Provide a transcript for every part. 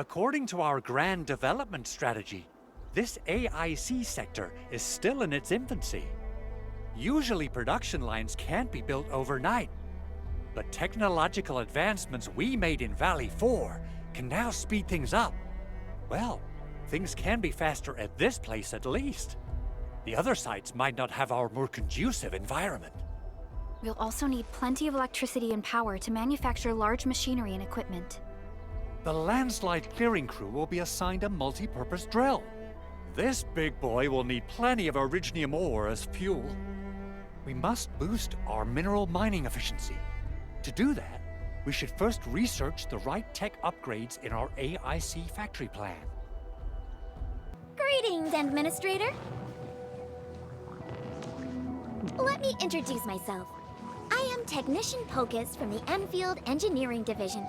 According to our grand development strategy, this AIC sector is still in its infancy. Usually production lines can't be built overnight, but technological advancements we made in Valley 4 can now speed things up. Well, things can be faster at this place at least. The other sites might not have our more conducive environment. We'll also need plenty of electricity and power to manufacture large machinery and equipment. The landslide clearing crew will be assigned a multi-purpose drill. This big boy will need plenty of originium ore as fuel. We must boost our mineral mining efficiency. To do that, we should first research the right tech upgrades in our AIC factory plan. Greetings, Administrator. Let me introduce myself. I am Technician Pocus from the Enfield Engineering Division.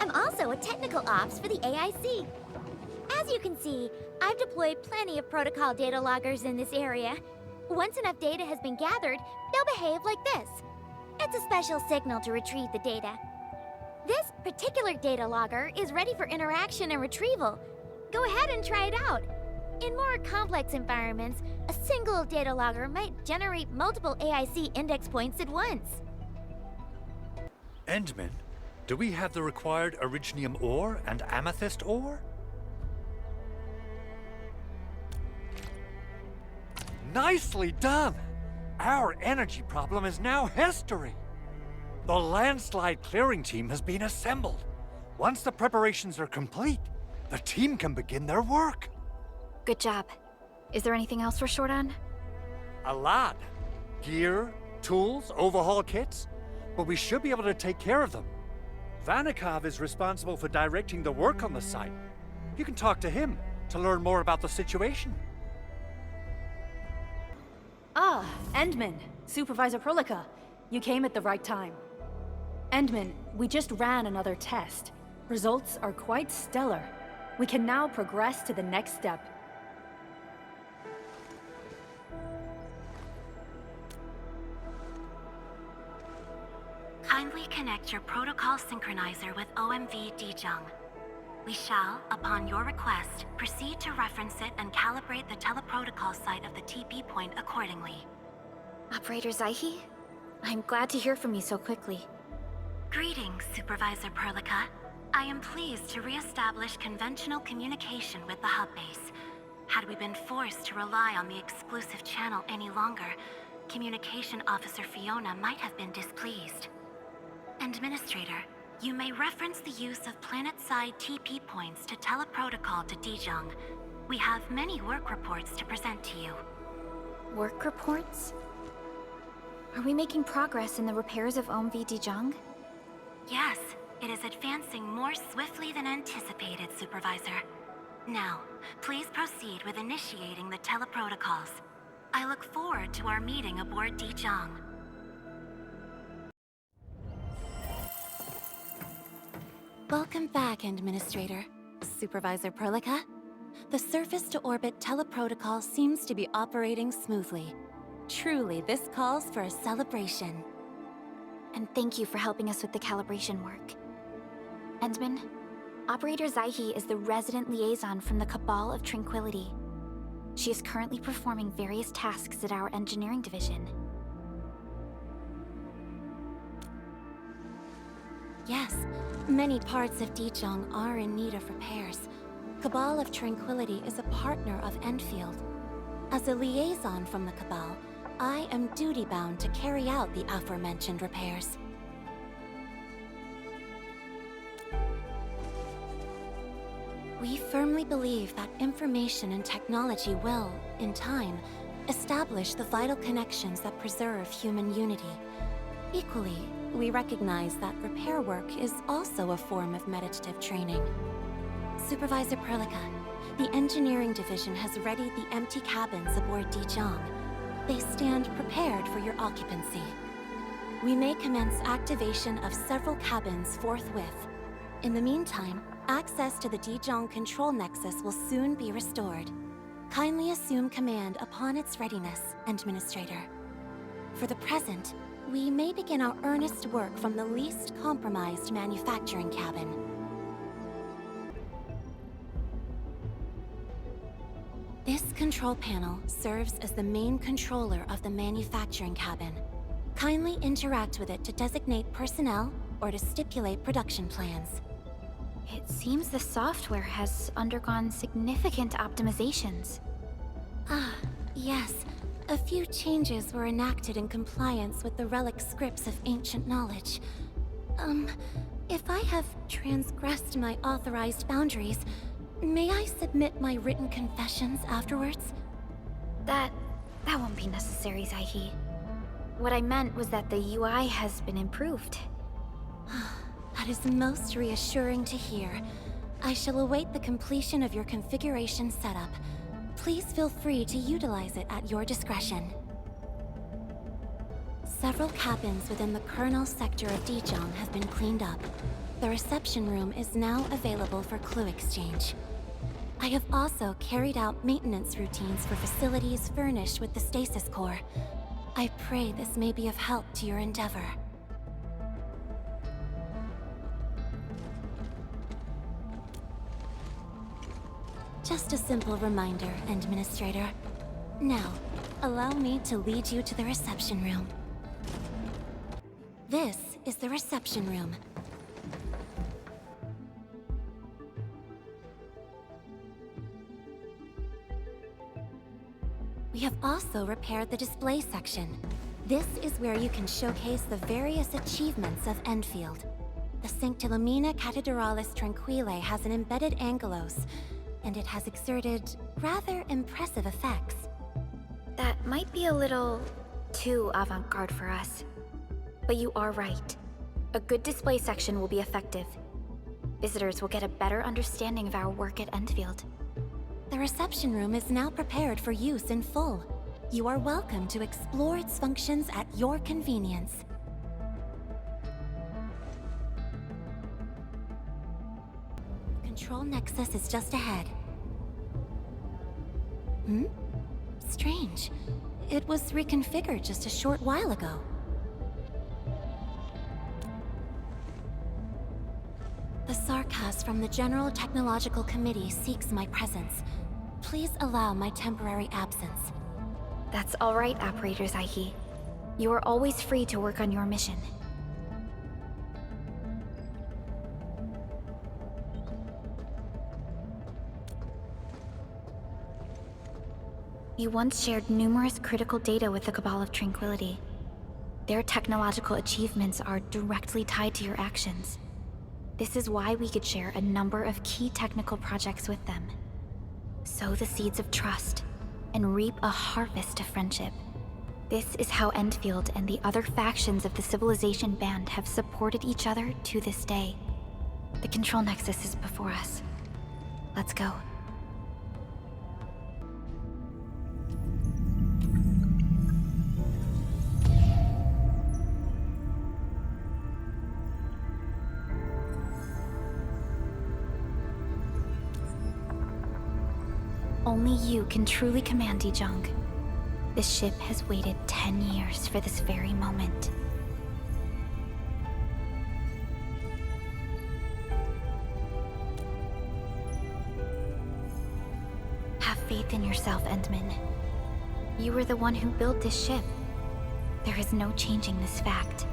I'm also a technical ops for the AIC. As you can see, I've deployed plenty of protocol data loggers in this area. Once enough data has been gathered, they'll behave like this. It's a special signal to retrieve the data. This particular data logger is ready for interaction and retrieval. Go ahead and try it out. In more complex environments, a single data logger might generate multiple AIC index points at once. Endman, do we have the required originium ore and amethyst ore? Nicely done! Our energy problem is now history. The landslide clearing team has been assembled. Once the preparations are complete, the team can begin their work. Good job. Is there anything else we're short on? A lot. Gear, tools, overhaul kits. But we should be able to take care of them. Vanikov is responsible for directing the work on the site. You can talk to him to learn more about the situation. Ah, Endman, Supervisor Prolica. You came at the right time. Endman, we just ran another test. Results are quite stellar. We can now progress to the next step. Kindly connect your protocol synchronizer with OMV Dijong. We shall, upon your request, proceed to reference it and calibrate the teleprotocol site of the TP point accordingly. Operator Zaihi? I'm glad to hear from you so quickly. Greetings, Supervisor Perlica. I am pleased to re-establish conventional communication with the hub base. Had we been forced to rely on the exclusive channel any longer, Communication Officer Fiona might have been displeased. Administrator, you may reference the use of planet-side TP points to teleprotocol to Dijong. We have many work reports to present to you. Work reports? Are we making progress in the repairs of OMV Dijong? Yes, it is advancing more swiftly than anticipated, Supervisor. Now, please proceed with initiating the teleprotocols. I look forward to our meeting aboard Dijong. Welcome back, Administrator. Supervisor Perlica. The surface-to-orbit teleprotocol seems to be operating smoothly. Truly, this calls for a celebration. And thank you for helping us with the calibration work. Endman, Operator Zaihi is the resident liaison from the Cabal of Tranquility. She is currently performing various tasks at our engineering division. Yes, many parts of Dijong are in need of repairs. Cabal of Tranquility is a partner of Enfield. As a liaison from the Cabal, I am duty-bound to carry out the aforementioned repairs. We firmly believe that information and technology will, in time, establish the vital connections that preserve human unity. Equally, we recognize that repair work is also a form of meditative training. Supervisor Perlica, the engineering division has readied the empty cabins aboard Dijong. They stand prepared for your occupancy. We may commence activation of several cabins forthwith. In the meantime, access to the Dijong control nexus will soon be restored. Kindly assume command upon its readiness, Administrator. For the present, we may begin our earnest work from the least compromised manufacturing cabin. control panel serves as the main controller of the manufacturing cabin. Kindly interact with it to designate personnel or to stipulate production plans. It seems the software has undergone significant optimizations. Ah, yes. A few changes were enacted in compliance with the relic scripts of ancient knowledge. If I have transgressed my authorized boundaries, may I submit my written confessions afterwards? That won't be necessary, Zaihi. What I meant was that the UI has been improved. That is most reassuring to hear. I shall await the completion of your configuration setup. Please feel free to utilize it at your discretion. Several cabins within the kernel sector of Dijiang have been cleaned up. The reception room is now available for clue exchange. I have also carried out maintenance routines for facilities furnished with the stasis core. I pray this may be of help to your endeavor. Just a simple reminder, Administrator. Now, allow me to lead you to the reception room. This is the reception room. We have also repaired the display section. This is where you can showcase the various achievements of Endfield. The Sanctilumina Cathedralis Tranquile has an embedded angelos, and it has exerted rather impressive effects. That might be a little too avant-garde for us. But you are right. A good display section will be effective. Visitors will get a better understanding of our work at Endfield. The reception room is now prepared for use in full. You are welcome to explore its functions at your convenience. Control Nexus is just ahead. Strange. It was reconfigured just a short while ago. The Sarkas from the General Technological Committee seeks my presence. Please allow my temporary absence. That's all right, Operator Zaihi. You are always free to work on your mission. You once shared numerous critical data with the Cabal of Tranquility. Their technological achievements are directly tied to your actions. This is why we could share a number of key technical projects with them. Sow the seeds of trust, and reap a harvest of friendship. This is how Endfield and the other factions of the Civilization Band have supported each other to this day. The Control Nexus is before us. Let's go. Only you can truly command Dijiang. This ship has waited 10 years for this very moment. Have faith in yourself, Endman. You were the one who built this ship. There is no changing this fact.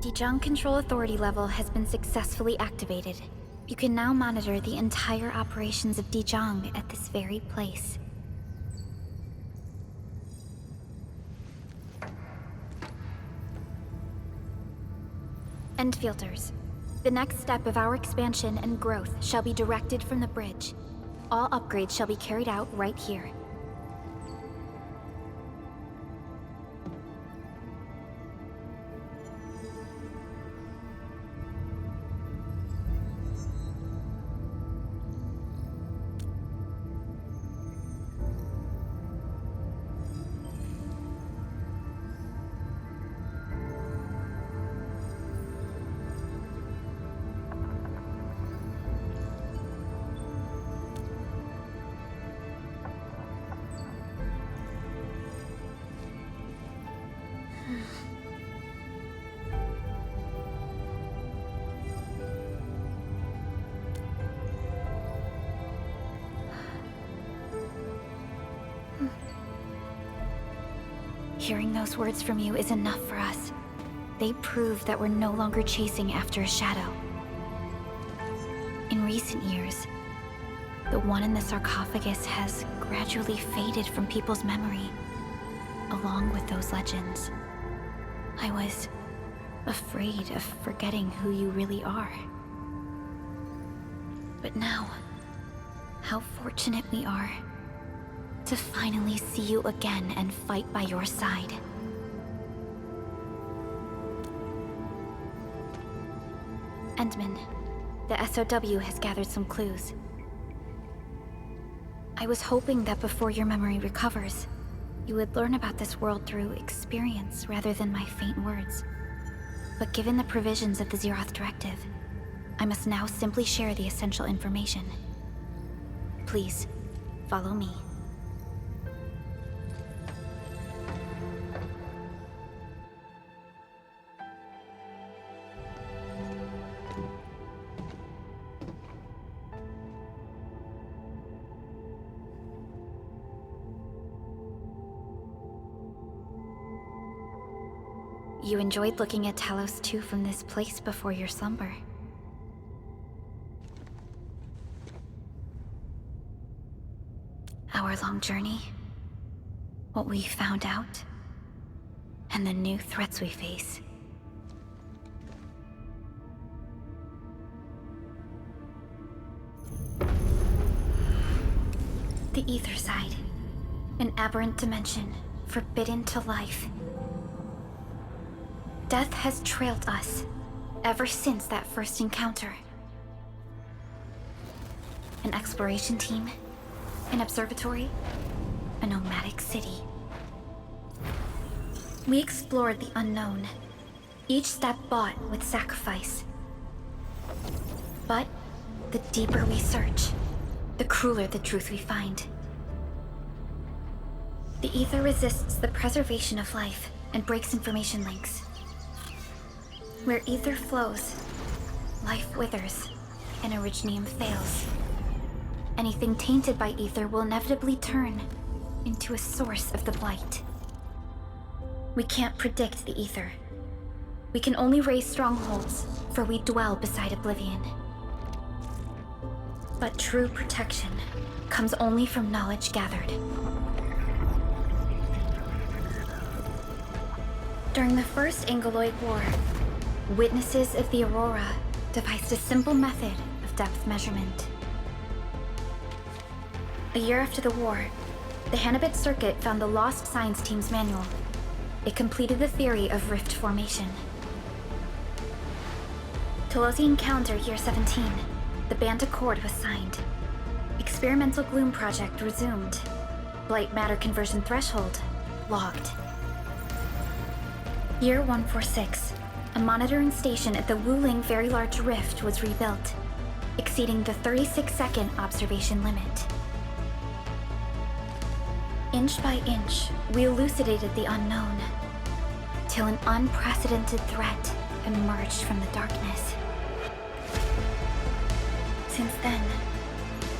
Dijiang Control Authority level has been successfully activated. You can now monitor the entire operations of Dijiang at this very place. Endfielders, the next step of our expansion and growth shall be directed from the bridge. All upgrades shall be carried out right here. Hearing those words from you is enough for us. They prove that we're no longer chasing after a shadow. In recent years, the one in the sarcophagus has gradually faded from people's memory, along with those legends. I was afraid of forgetting who you really are. But now, how fortunate we are to finally see you again and fight by your side. Endman, the SOW has gathered some clues. I was hoping that before your memory recovers, you would learn about this world through experience rather than my faint words. But given the provisions of the Zeroth Directive, I must now simply share the essential information. Please, follow me. You enjoyed looking at Talos 2 from this place before your slumber. Our long journey, what we found out, and the new threats we face. The Ether Side, an aberrant dimension, forbidden to life. Death has trailed us ever since that first encounter. An exploration team, an observatory, a nomadic city. We explored the unknown, each step bought with sacrifice. But the deeper we search, the crueler the truth we find. The Ether resists the preservation of life and breaks information links. Where Ether flows, life withers, and Originium fails. Anything tainted by Ether will inevitably turn into a source of the Blight. We can't predict the Ether. We can only raise strongholds, for we dwell beside Oblivion. But true protection comes only from knowledge gathered. During the First Angoloid War, witnesses of the Aurora devised a simple method of depth measurement. A year after the war, the Hannibit Circuit found the lost science team's manual. It completed the theory of rift formation. Telosian calendar year 17, the Band Accord was signed. Experimental Gloom project resumed. Blight matter conversion threshold logged. Year 146, a monitoring station at the Wuling Very Large Rift was rebuilt, exceeding the 36-second observation limit. Inch by inch, we elucidated the unknown, till an unprecedented threat emerged from the darkness. Since then,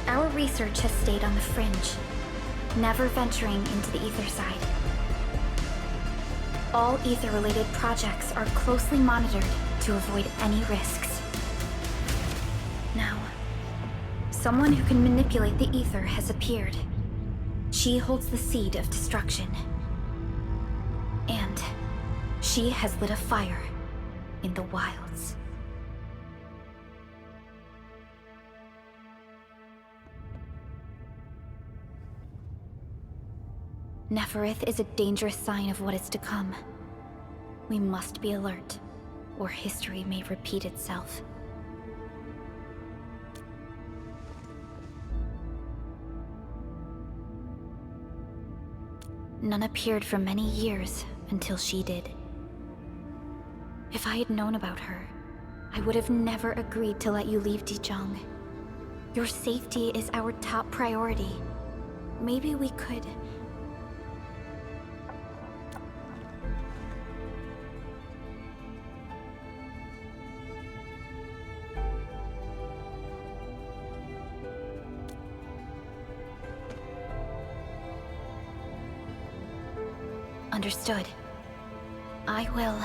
our research has stayed on the fringe, never venturing into the Ether Side. All Ether-related projects are closely monitored to avoid any risks. Now, someone who can manipulate the Ether has appeared. She holds the seed of destruction. And she has lit a fire in the wilds. Neferith is a dangerous sign of what is to come. We must be alert, or history may repeat itself. None appeared for many years until she did. If I had known about her, I would have never agreed to let you leave Dijon. Your safety is our top priority. Maybe we could... Understood. I will...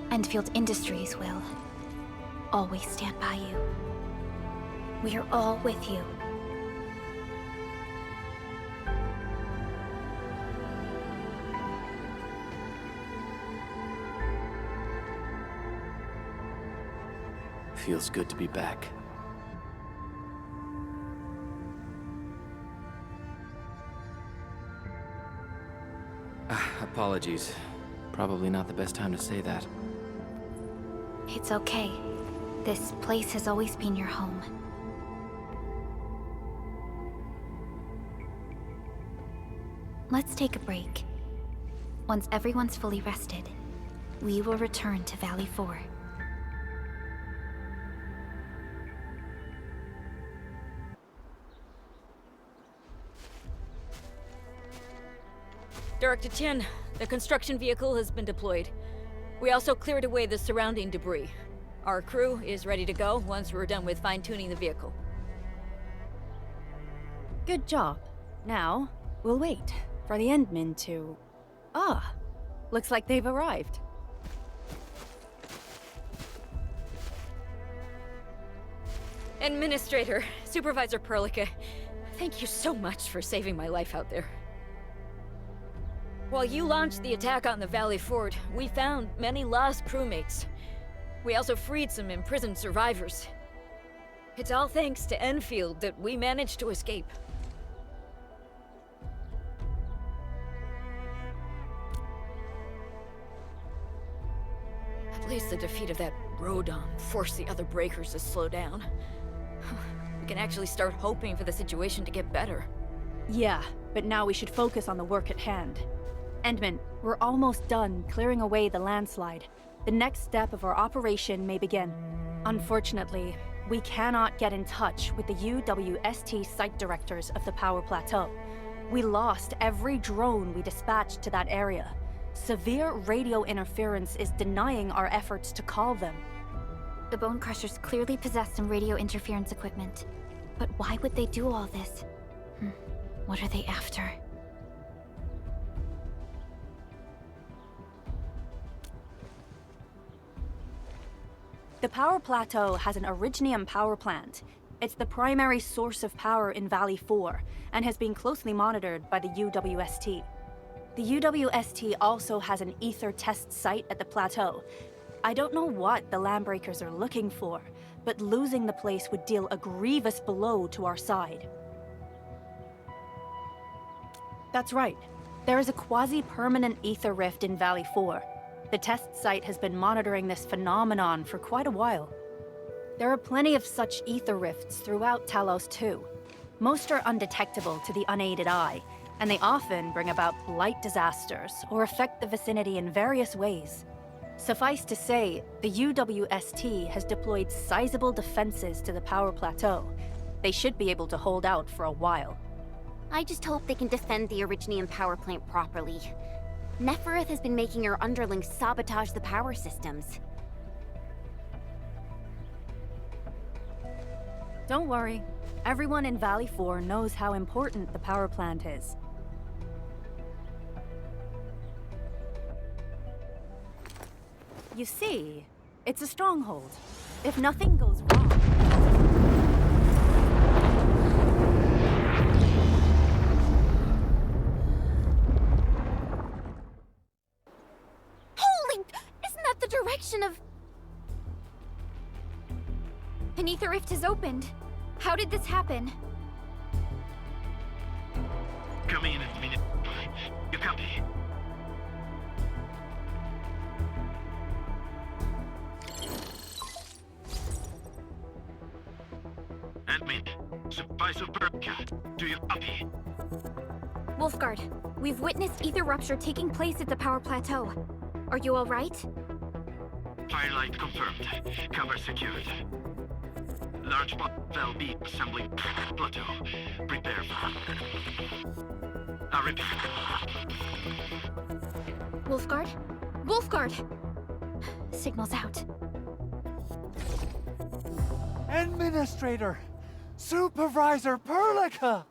Endfield Industries will... always stand by you. We are all with you. Feels good to be back. Apologies. Probably not the best time to say that. It's okay. This place has always been your home. Let's take a break. Once everyone's fully rested, we will return to Valley 4. Director Chen, the construction vehicle has been deployed. We also cleared away the surrounding debris. Our crew is ready to go once we're done with fine-tuning the vehicle. Good job. Now, we'll wait for the Endmen to... Ah, looks like they've arrived. Administrator, Supervisor Perlica, thank you so much for saving my life out there. While you launched the attack on the Valley Fort, we found many lost crewmates. We also freed some imprisoned survivors. It's all thanks to Enfield that we managed to escape. At least the defeat of that Rodon forced the other breakers to slow down. We can actually start hoping for the situation to get better. Yeah, but now we should focus on the work at hand. Endman, we're almost done clearing away the landslide. The next step of our operation may begin. Unfortunately, we cannot get in touch with the UWST site directors of the Power Plateau. We lost every drone we dispatched to that area. Severe radio interference is denying our efforts to call them. The Bone Crushers clearly possess some radio interference equipment. But why would they do all this? What are they after? The Power Plateau has an Originium power plant. It's the primary source of power in Valley 4, and has been closely monitored by the UWST. The UWST also has an ether test site at the plateau. I don't know what the Landbreakers are looking for, but losing the place would deal a grievous blow to our side. That's right. There is a quasi-permanent ether rift in Valley 4. The test site has been monitoring this phenomenon for quite a while. There are plenty of such ether rifts throughout Talos too. Most are undetectable to the unaided eye, and they often bring about blight disasters or affect the vicinity in various ways. Suffice to say, the UWST has deployed sizable defenses to the Power Plateau. They should be able to hold out for a while. I just hope they can defend the Originium power plant properly. Nefereth has been making her underlings sabotage the power systems. Don't worry. Everyone in Valley 4 knows how important the power plant is. You see, it's a stronghold. If nothing goes wrong... Holy! Isn't that the direction of... An ether rift has opened. How did this happen? Come in a minute. You copy? Admin, Supervisor Burka, do you copy? Wolfguard, we've witnessed ether rupture taking place at the Power Plateau. Are you all right? Firelight confirmed. Cover secured. Large valve beam assembling plateau. Prepare for... I repeat. Wolfguard? Wolfguard! Signal's out. Administrator! Supervisor Perlica!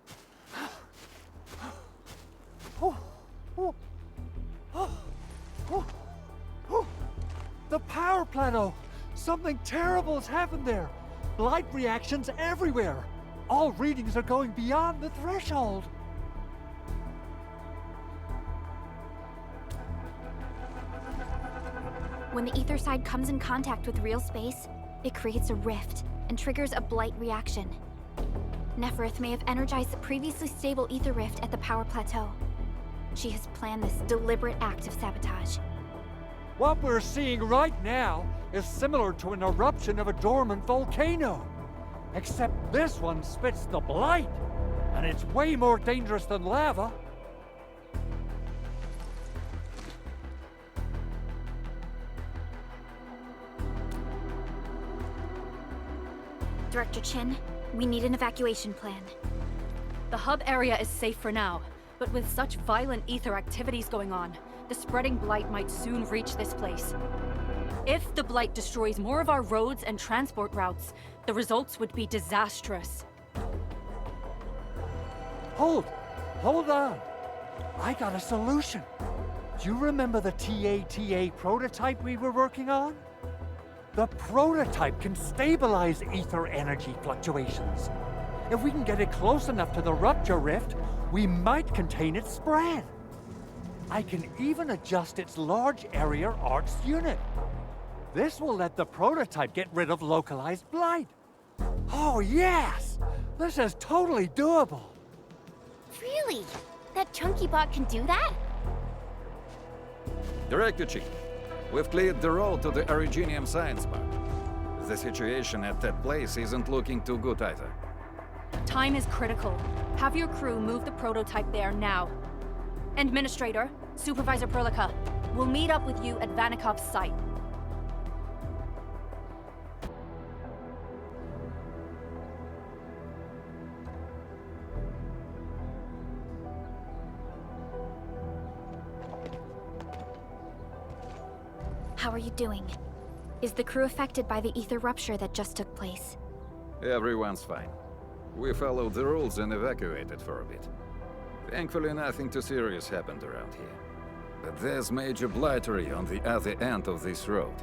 power plateau! Something terrible's happened there! Blight reactions everywhere! All readings are going beyond the threshold! When the ether side comes in contact with real space, it creates a rift and triggers a blight reaction. Neferith may have energized the previously stable ether rift at the power plateau. She has planned this deliberate act of sabotage. What we're seeing right now is similar to an eruption of a dormant volcano. Except this one spits the blight, and it's way more dangerous than lava. Director Chin, we need an evacuation plan. The hub area is safe for now, but with such violent ether activities going on, the spreading blight might soon reach this place. If the blight destroys more of our roads and transport routes, the results would be disastrous. Hold on. I got a solution. Do you remember the TATA prototype we were working on? The prototype can stabilize ether energy fluctuations. If we can get it close enough to the rupture rift, we might contain its spread. I can even adjust its large area arcs unit. This will let the prototype get rid of localized blight. Oh yes! This is totally doable. Really? That chunky bot can do that? Director Chief, we've cleared the road to the Originium Science Park. The situation at that place isn't looking too good either. Time is critical. Have your crew move the prototype there now. Administrator, Supervisor Perlica, we'll meet up with you at Vanikov's site. How are you doing? Is the crew affected by the ether rupture that just took place? Everyone's fine. We followed the rules and evacuated for a bit. Thankfully, nothing too serious happened around here. But there's major blightery on the other end of this road.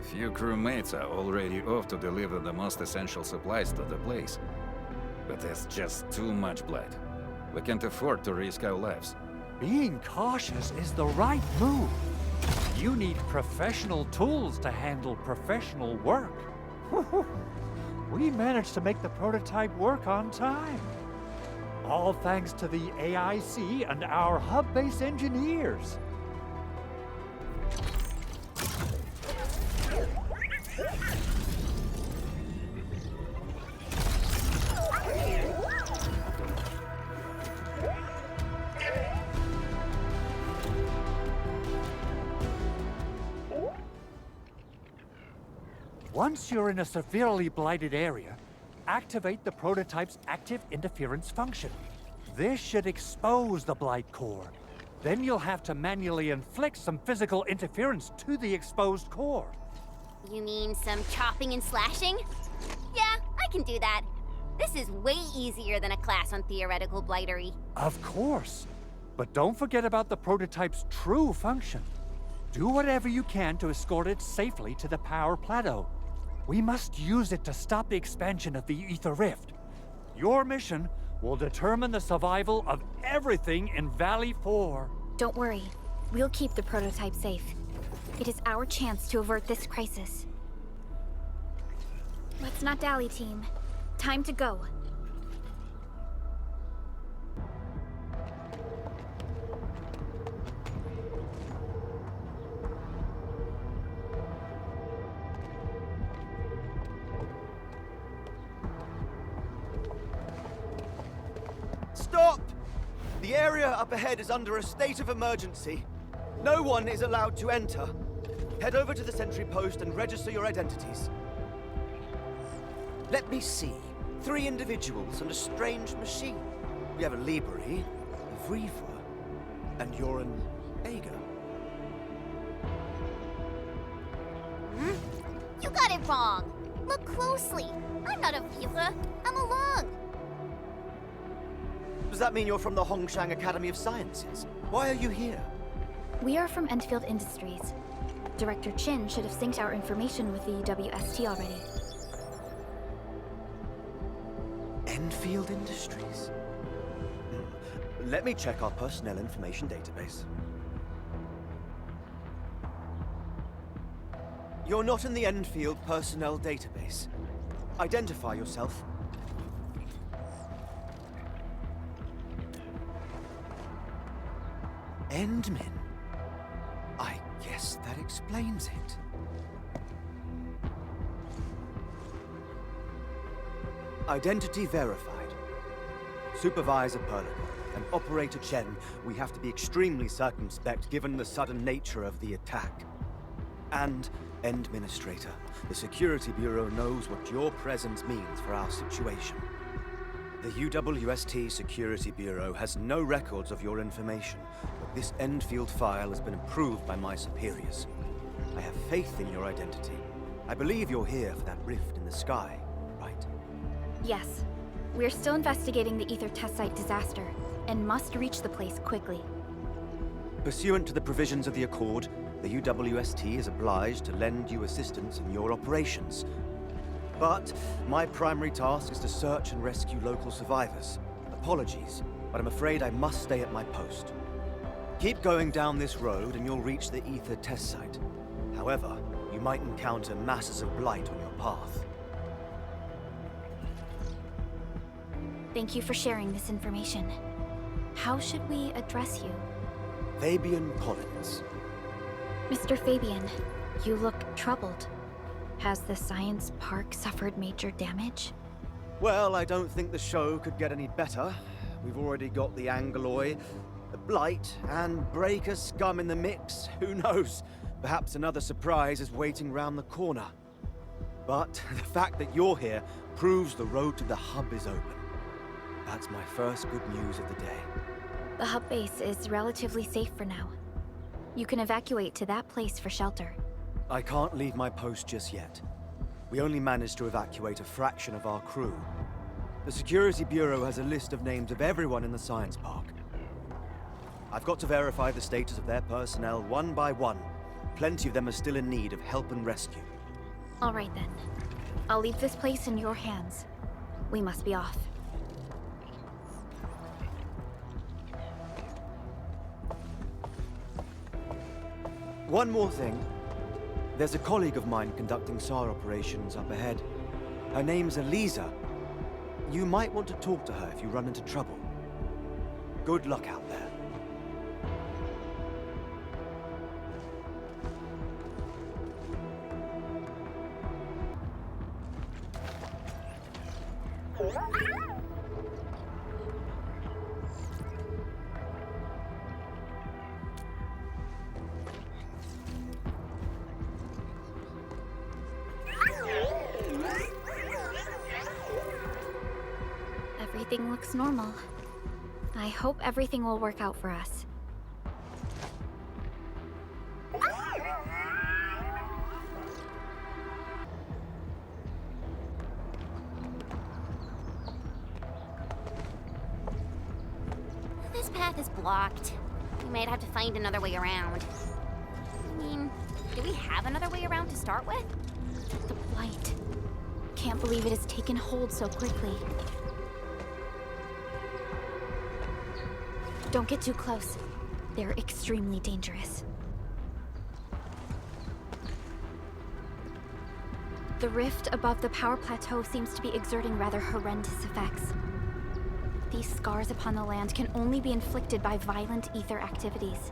Few crewmates are already off to deliver the most essential supplies to the place. But there's just too much blight. We can't afford to risk our lives. Being cautious is the right move. You need professional tools to handle professional work. We managed to make the prototype work on time. All thanks to the AIC and our hub-base engineers. Once you're in a severely blighted area, activate the prototype's active interference function. This should expose the blight core. Then you'll have to manually inflict some physical interference to the exposed core. You mean some chopping and slashing? Yeah, I can do that. This is way easier than a class on theoretical blightery. Of course. But don't forget about the prototype's true function. Do whatever you can to escort it safely to the power plateau. We must use it to stop the expansion of the ether rift. Your mission will determine the survival of everything in Valley 4. Don't worry. We'll keep the prototype safe. It is our chance to avert this crisis. Let's not dally, team. Time to go. Stop! The area up ahead is under a state of emergency. No one is allowed to enter. Head over to the sentry post and register your identities. Let me see. 3 individuals and a strange machine. We have a Libri, a Vriva, and you're an Ager. You got it wrong. Look closely. I'm not a Viva. I'm a Lung. Does that mean you're from the Hongshang Academy of Sciences? Why are you here? We are from Endfield Industries. Director Chin should have synced our information with the UWST already. Enfield Industries? Let me check our personnel information database. You're not in the Enfield personnel database. Identify yourself. Endmin? I guess that explains it. Identity verified. Supervisor Perlica and Operator Chen, we have to be extremely circumspect given the sudden nature of the attack. And Administrator, the Security Bureau knows what your presence means for our situation. The UWST Security Bureau has no records of your information, but this Enfield file has been approved by my superiors. I have faith in your identity. I believe you're here for that rift in the sky, right? Yes. We're still investigating the Ether test site disaster, and must reach the place quickly. Pursuant to the provisions of the Accord, the UWST is obliged to lend you assistance in your operations. But my primary task is to search and rescue local survivors. Apologies, but I'm afraid I must stay at my post. Keep going down this road and you'll reach the Ether test site. However, you might encounter masses of blight on your path. Thank you for sharing this information. How should we address you? Fabian Collins. Mr. Fabian, you look troubled. Has the science park suffered major damage? Well, I don't think the show could get any better. We've already got the Angoloi, the Blight, and Breaker scum in the mix. Who knows? Perhaps another surprise is waiting round the corner. But the fact that you're here proves the road to the hub is open. That's my first good news of the day. The hub base is relatively safe for now. You can evacuate to that place for shelter. I can't leave my post just yet. We only managed to evacuate a fraction of our crew. The Security Bureau has a list of names of everyone in the science park. I've got to verify the status of their personnel one by one. Plenty of them are still in need of help and rescue. All right then. I'll leave this place in your hands. We must be off. One more thing. There's a colleague of mine conducting SAR operations up ahead. Her name's Eliza. You might want to talk to her if you run into trouble. Good luck out there. Everything looks normal. I hope everything will work out for us. This path is blocked. We might have to find another way around. I mean, do we have another way around to start with? The blight. Can't believe it has taken hold so quickly. Don't get too close. They're extremely dangerous. The rift above the power plateau seems to be exerting rather horrendous effects. These scars upon the land can only be inflicted by violent ether activities.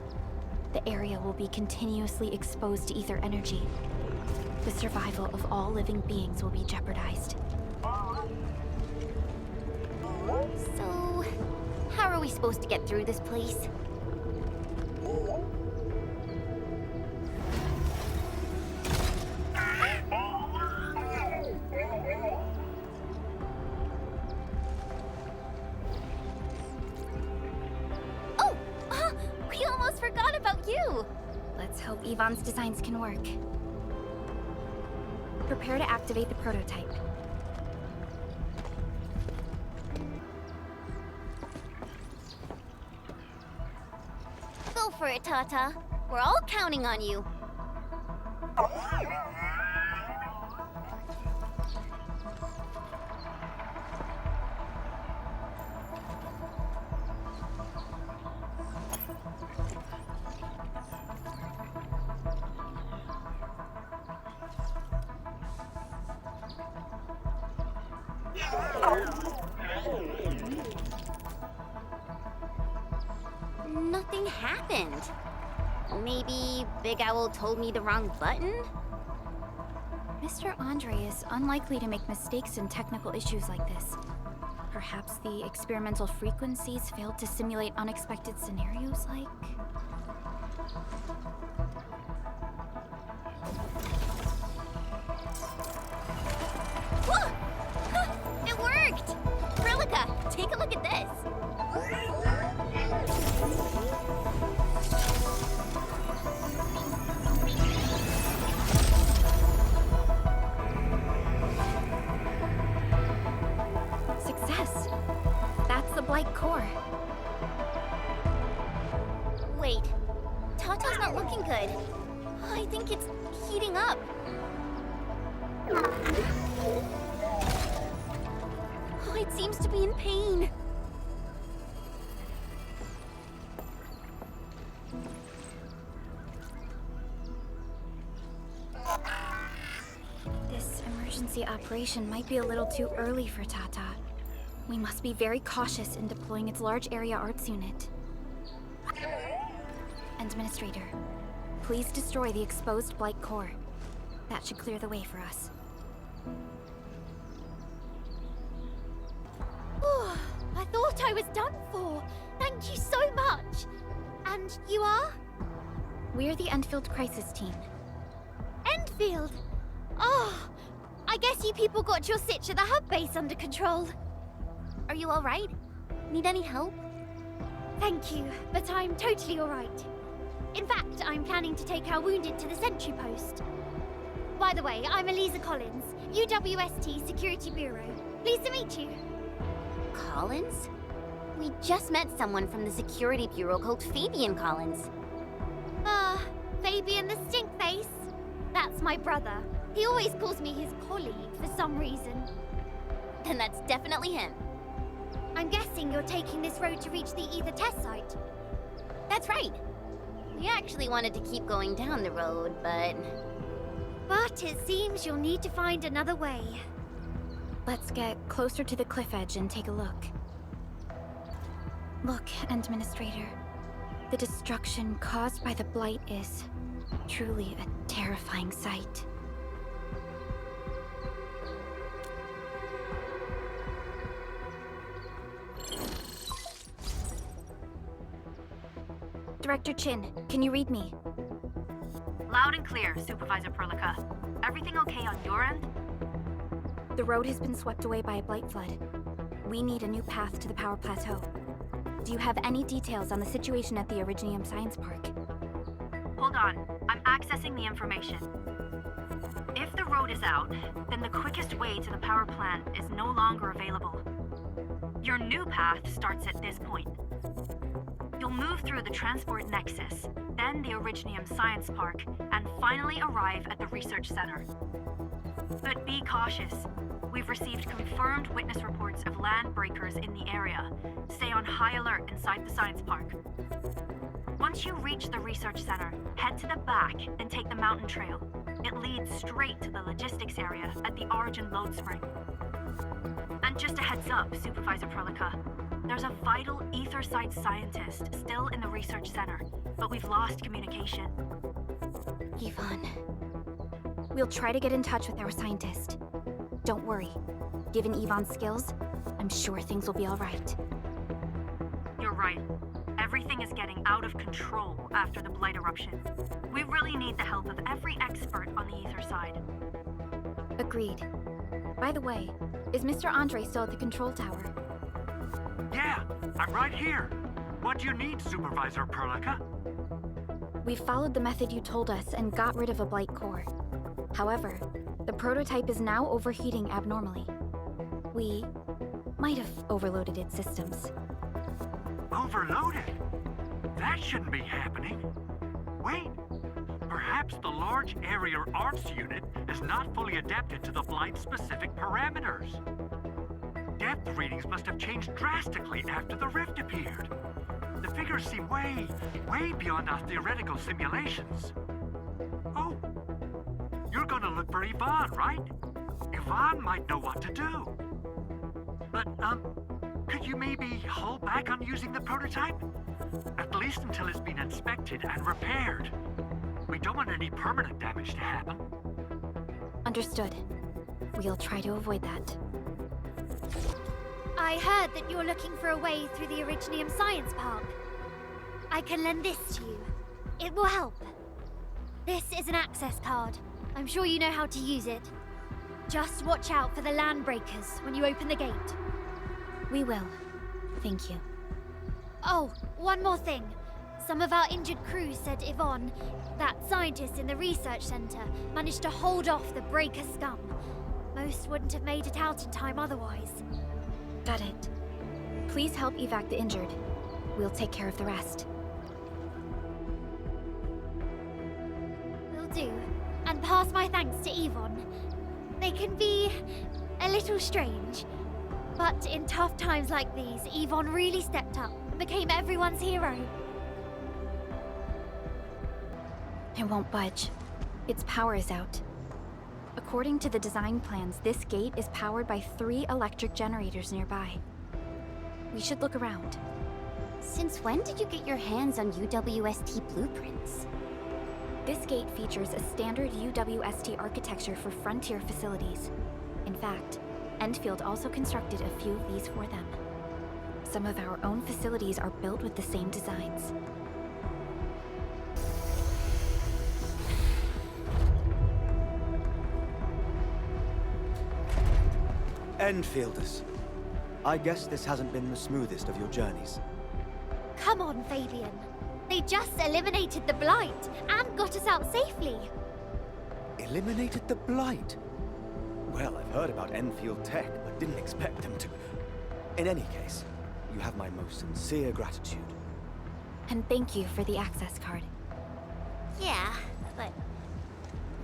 The area will be continuously exposed to ether energy. The survival of all living beings will be jeopardized. So, how are we supposed to get through this place? Oh! We almost forgot about you! Let's hope Yvonne's designs can work. Prepare to activate the prototype. Go for it, Tata. We're all counting on you. Nothing happened. Maybe Big Owl told me the wrong button? Mr. Andre is unlikely to make mistakes in technical issues like this. Perhaps the experimental frequencies failed to simulate unexpected scenarios like... Whoa! Huh, it worked! Prilica, take a look at this! Success! That's the Blight core. Wait, Tata's not looking good. I think it's heating up. Oh, it seems to be in pain. This emergency operation might be a little too early for Tata. We must be very cautious in deploying its large area arts unit. Administrator, please destroy the exposed Blight core. That should clear the way for us. Oh, I thought I was done for. Thank you so much. And you are? We're the Endfield Crisis Team. Endfield! Oh, I guess you people got your sitch at the hub base under control. Are you alright? Need any help? Thank you, but I'm totally alright. In fact, I'm planning to take our wounded to the sentry post. By the way, I'm Eliza Collins, UWST Security Bureau. Pleased to meet you. Collins? We just met someone from the Security Bureau called Fabian Collins. Fabian the Stinkface? That's my brother. He always calls me his colleague for some reason. Then that's definitely him. I'm guessing you're taking this road to reach the Ether test site. That's right. We actually wanted to keep going down the road, but it seems you'll need to find another way. Let's get closer to the cliff edge and take a look. Look, Administrator. The destruction caused by the Blight is truly a terrifying sight. Director Chin, can you read me? Loud and clear, Supervisor Perlica. Everything okay on your end? The road has been swept away by a Blight flood. We need a new path to the power plateau. Do you have any details on the situation at the Originium Science Park? Hold on, I'm accessing the information. If the road is out, then the quickest way to the power plant is no longer available. Your new path starts at this point. You'll move through the Transport Nexus, then the Originium Science Park, and finally arrive at the Research Center. But be cautious. We've received confirmed witness reports of land breakers in the area. Stay on high alert inside the Science Park. Once you reach the Research Center, head to the back and take the mountain trail. It leads straight to the logistics area at the Origin Load Spring. And just a heads up, Supervisor Perlica. There's a vital ether site scientist still in the Research Center, but we've lost communication. Yvonne. We'll try to get in touch with our scientist. Don't worry. Given Yvonne's skills, I'm sure things will be all right. You're right. Everything is getting out of control after the Blight eruption. We really need the help of every expert on the ether side. Agreed. By the way, is Mr. Andre still at the control tower? Yeah, I'm right here. What do you need, Supervisor Perlica? We followed the method you told us and got rid of a Blight core. However, the prototype is now overheating abnormally. We might have overloaded its systems. Overloaded? That shouldn't be happening. Wait, Perhaps the large area arts unit is not fully adapted to the Blight-specific parameters. Depth readings must have changed drastically after the rift appeared. The figures seem way beyond our theoretical simulations. Oh, you're gonna look for Yvonne, right? Yvonne might know what to do. But, could you maybe hold back on using the prototype? At least until it's been inspected and repaired. We don't want any permanent damage to happen. Understood. We'll try to avoid that. I heard that you're looking for a way through the Originium Science Park. I can lend this to you. It will help. This is an access card. I'm sure you know how to use it. Just watch out for the land breakers when you open the gate. We will. Thank you. Oh, one more thing. Some of our injured crew said Yvonne, that scientist in the research center, managed to hold off the breaker scum. Most wouldn't have made it out in time otherwise. Got it. Please help evac the injured. We'll take care of the rest. Will do. And pass my thanks to Yvonne. They can be a little strange, but in tough times like these, Yvonne really stepped up and became everyone's hero. It won't budge. Its power is out. According to the design plans, this gate is powered by 3 electric generators nearby. We should look around. Since when did you get your hands on UWST blueprints? This gate features a standard UWST architecture for frontier facilities. In fact, Endfield also constructed a few of these for them. Some of our own facilities are built with the same designs. Enfielders. I guess this hasn't been the smoothest of your journeys. Come on, Fabian. They just eliminated the Blight and got us out safely. Eliminated the Blight? Well, I've heard about Enfield tech, but didn't expect them to. In any case, you have my most sincere gratitude. And thank you for the access card. Yeah, but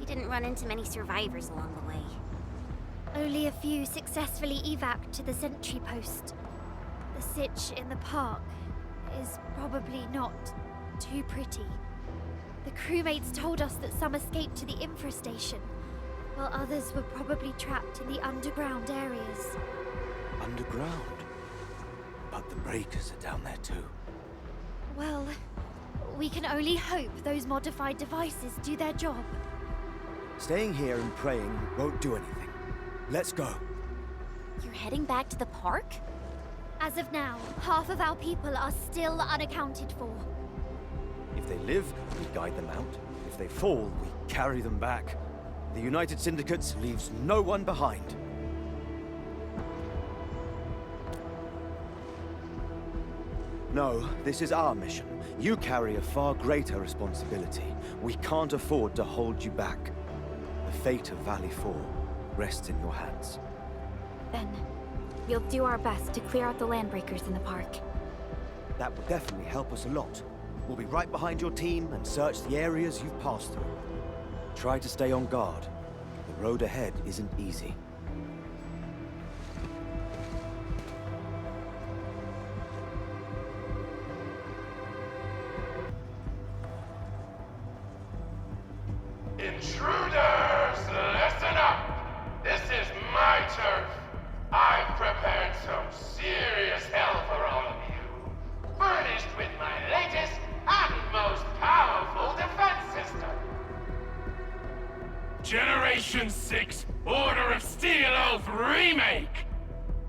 we didn't run into many survivors along the way. Only a few successfully evac'd to the sentry post. The sitch in the park is probably not too pretty. The crewmates told us that some escaped to the infrastation, while others were probably trapped in the underground areas. Underground? But the breakers are down there too. Well, we can only hope those modified devices do their job. Staying here and praying won't do anything. Let's go. You're heading back to the park? As of now, half of our people are still unaccounted for. If they live, we guide them out. If they fall, we carry them back. The United Syndicates leaves no one behind. No, this is our mission. You carry a far greater responsibility. We can't afford to hold you back. The fate of Valley 4 rests in your hands. Then, we'll do our best to clear out the landbreakers in the park. That will definitely help us a lot. We'll be right behind your team and search the areas you've passed through. Try to stay on guard. The road ahead isn't easy. Intruders, listen up! This is my turf. I've prepared some serious hell for all of you. Furnished with my latest and most powerful defense system. Generation 6 Order of Steel Oath Remake!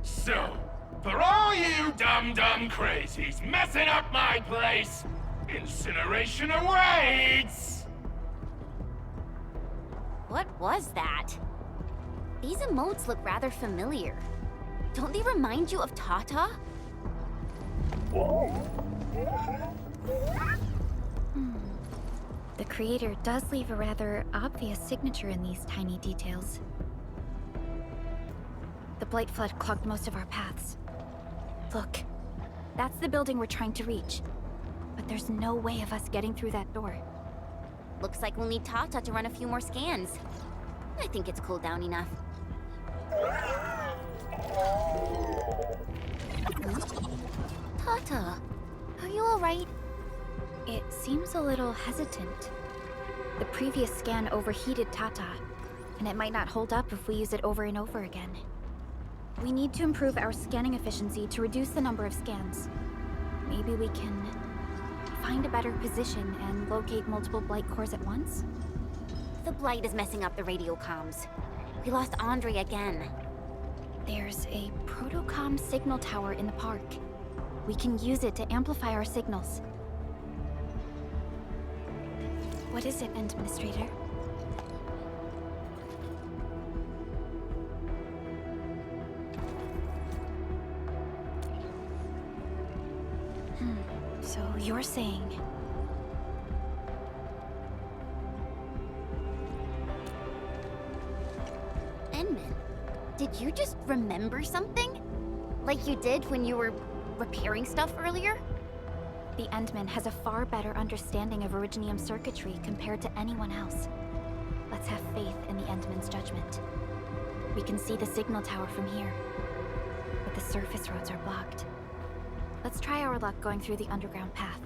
So, for all you dumb crazies messing up my place, incineration awaits! What was that? These emotes look rather familiar. Don't they remind you of Tata? The creator does leave a rather obvious signature in these tiny details. The Blight Flood clogged most of our paths. Look, that's the building we're trying to reach. But there's no way of us getting through that door. Looks like we'll need Tata to run a few more scans. I think it's cooled down enough. Tata, are you alright? It seems a little hesitant. The previous scan overheated Tata, and it might not hold up if we use it over and over again. We need to improve our scanning efficiency to reduce the number of scans. Maybe we can find a better position and locate multiple Blight cores at once? The Blight is messing up the radio comms. We lost Andre again. There's a protocom signal tower in the park. We can use it to amplify our signals. What is it, Administrator? So you're saying... Endman, did you just remember something? Like you did when you were repairing stuff earlier? The Endman has a far better understanding of Originium circuitry compared to anyone else. Let's have faith in the Endman's judgment. We can see the signal tower from here, but the surface roads are blocked. Let's try our luck going through the underground path.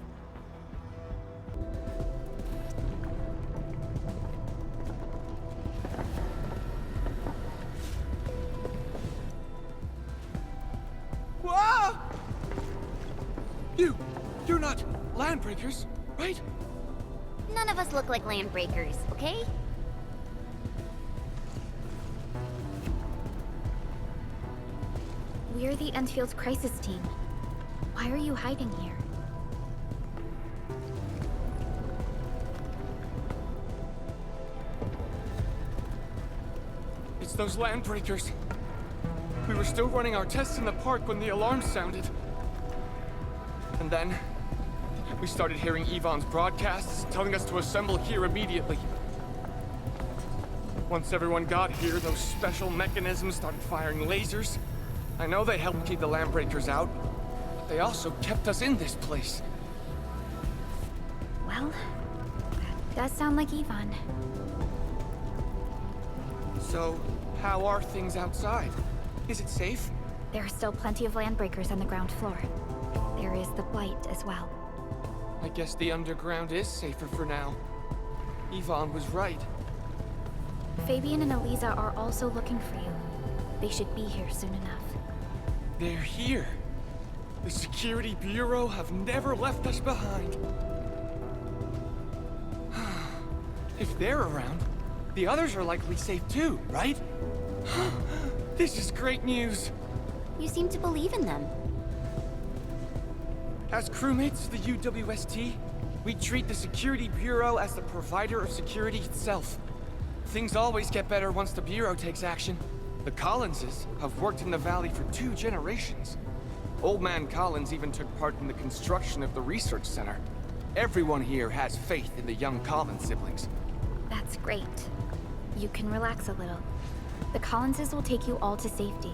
Whoa! You're not landbreakers, right? None of us look like landbreakers, okay? We're the Endfield crisis team. Why are you hiding here? It's those landbreakers. We were still running our tests in the park when the alarm sounded. And then, we started hearing Yvonne's broadcasts telling us to assemble here immediately. Once everyone got here, those special mechanisms started firing lasers. I know they helped keep the landbreakers out, but they also kept us in this place. Well, that does sound like Yvonne. So, how are things outside? Is it safe? There are still plenty of landbreakers on the ground floor. There is the Blight as well. I guess the underground is safer for now. Yvonne was right. Fabian and Eliza are also looking for you. They should be here soon enough. They're here. The Security Bureau have never left us behind. If they're around, the others are likely safe too, right? This is great news. You seem to believe in them. As crewmates of the UWST, we treat the Security Bureau as the provider of security itself. Things always get better once the Bureau takes action. The Collinses have worked in the Valley for 2 generations. Old Man Collins even took part in the construction of the research center. Everyone here has faith in the young Collins siblings. That's great. You can relax a little. The Collinses will take you all to safety.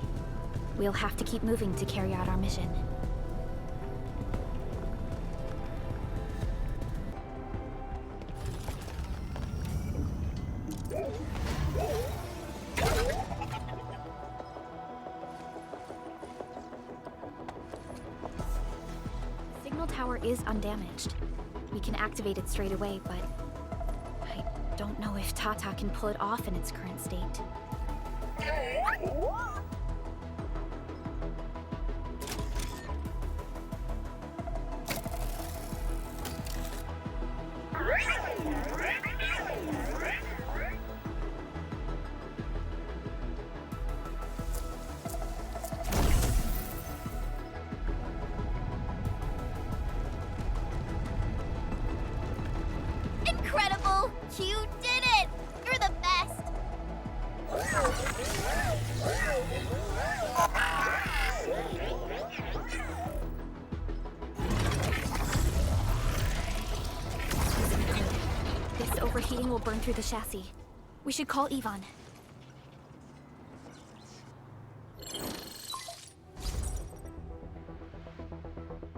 We'll have to keep moving to carry out our mission. Signal tower is undamaged. We can activate it straight away, but I don't know if Tata can pull it off in its current state. Incredible! You did it! You're the best! This overheating will burn through the chassis. We should call Yvonne.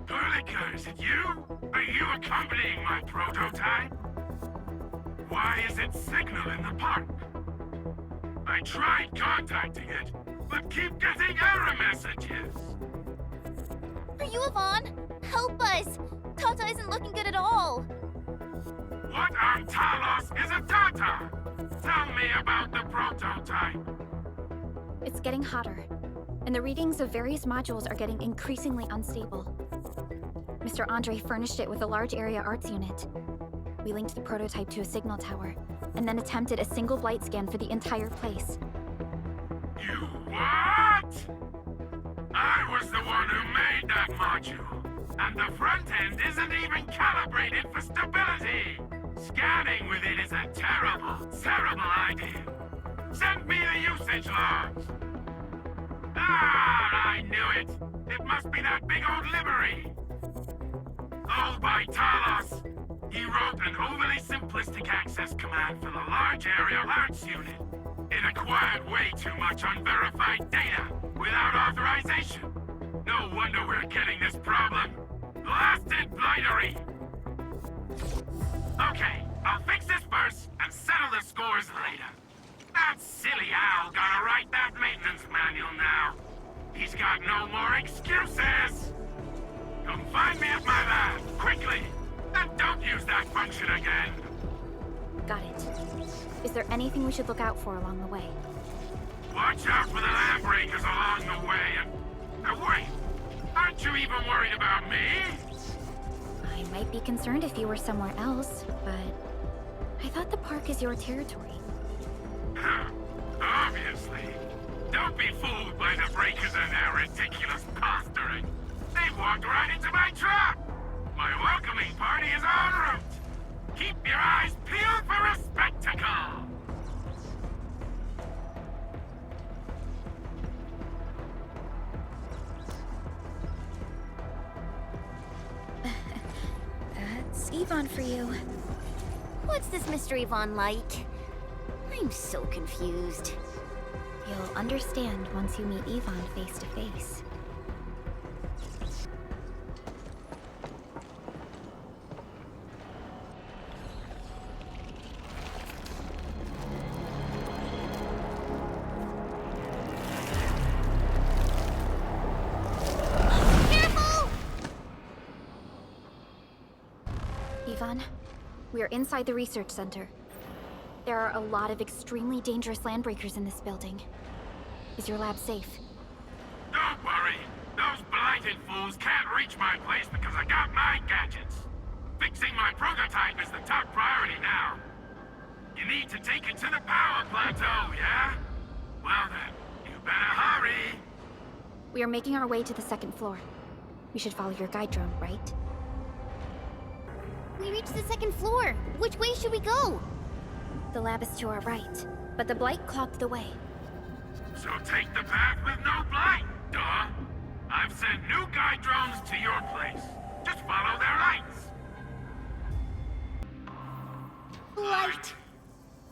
Perlica, is it you? Are you accompanying my prototype? its signal in the park. I tried contacting it, but keep getting error messages. Are you Yvonne? Help us! Tata isn't looking good at all. What on Talos is a Tata? Tell me about the prototype. It's getting hotter, and the readings of various modules are getting increasingly unstable. Mr. Andre furnished it with a large area arts unit. We linked the prototype to a signal tower, and then attempted a single blight scan for the entire place. You what? I was the one who made that module, and the front end isn't even calibrated for stability. Scanning with it is a terrible, terrible idea. Send me the usage logs. Ah, I knew it. It must be that big old livery. Oh, by Talos. He wrote an overly simplistic access command for the large area arts unit. It acquired way too much unverified data without authorization. No wonder we're getting this problem. Blasted blightery! Okay, I'll fix this first and settle the scores later. That silly owl gotta write that maintenance manual now. He's got no more excuses! Come find me at my lab, quickly! And don't use that function again! Got it. Is there anything we should look out for along the way? Watch out for the land breakers along the way and... wait! Aren't you even worried about me? I might be concerned if you were somewhere else, but I thought the park is your territory. Obviously. Don't be fooled by the breakers and their ridiculous posturing. They've walked right into my trap! My welcoming party is en route! Keep your eyes peeled for a spectacle! That's Yvonne for you. What's this Mr. Yvonne like? I'm so confused. You'll understand once you meet Yvonne face to face. Yvonne, we are inside the research center. There are a lot of extremely dangerous landbreakers in this building. Is your lab safe? Don't worry. Those blighted fools can't reach my place because I got my gadgets. Fixing my prototype is the top priority now. You need to take it to the power plateau, yeah? Well then, you better hurry. We are making our way to the second floor. We should follow your guide drone, right? We reached the second floor. Which way should we go? The lab is to our right, but the blight clogged the way. So take the path with no blight, duh. I've sent new guide drones to your place. Just follow their lights. Light.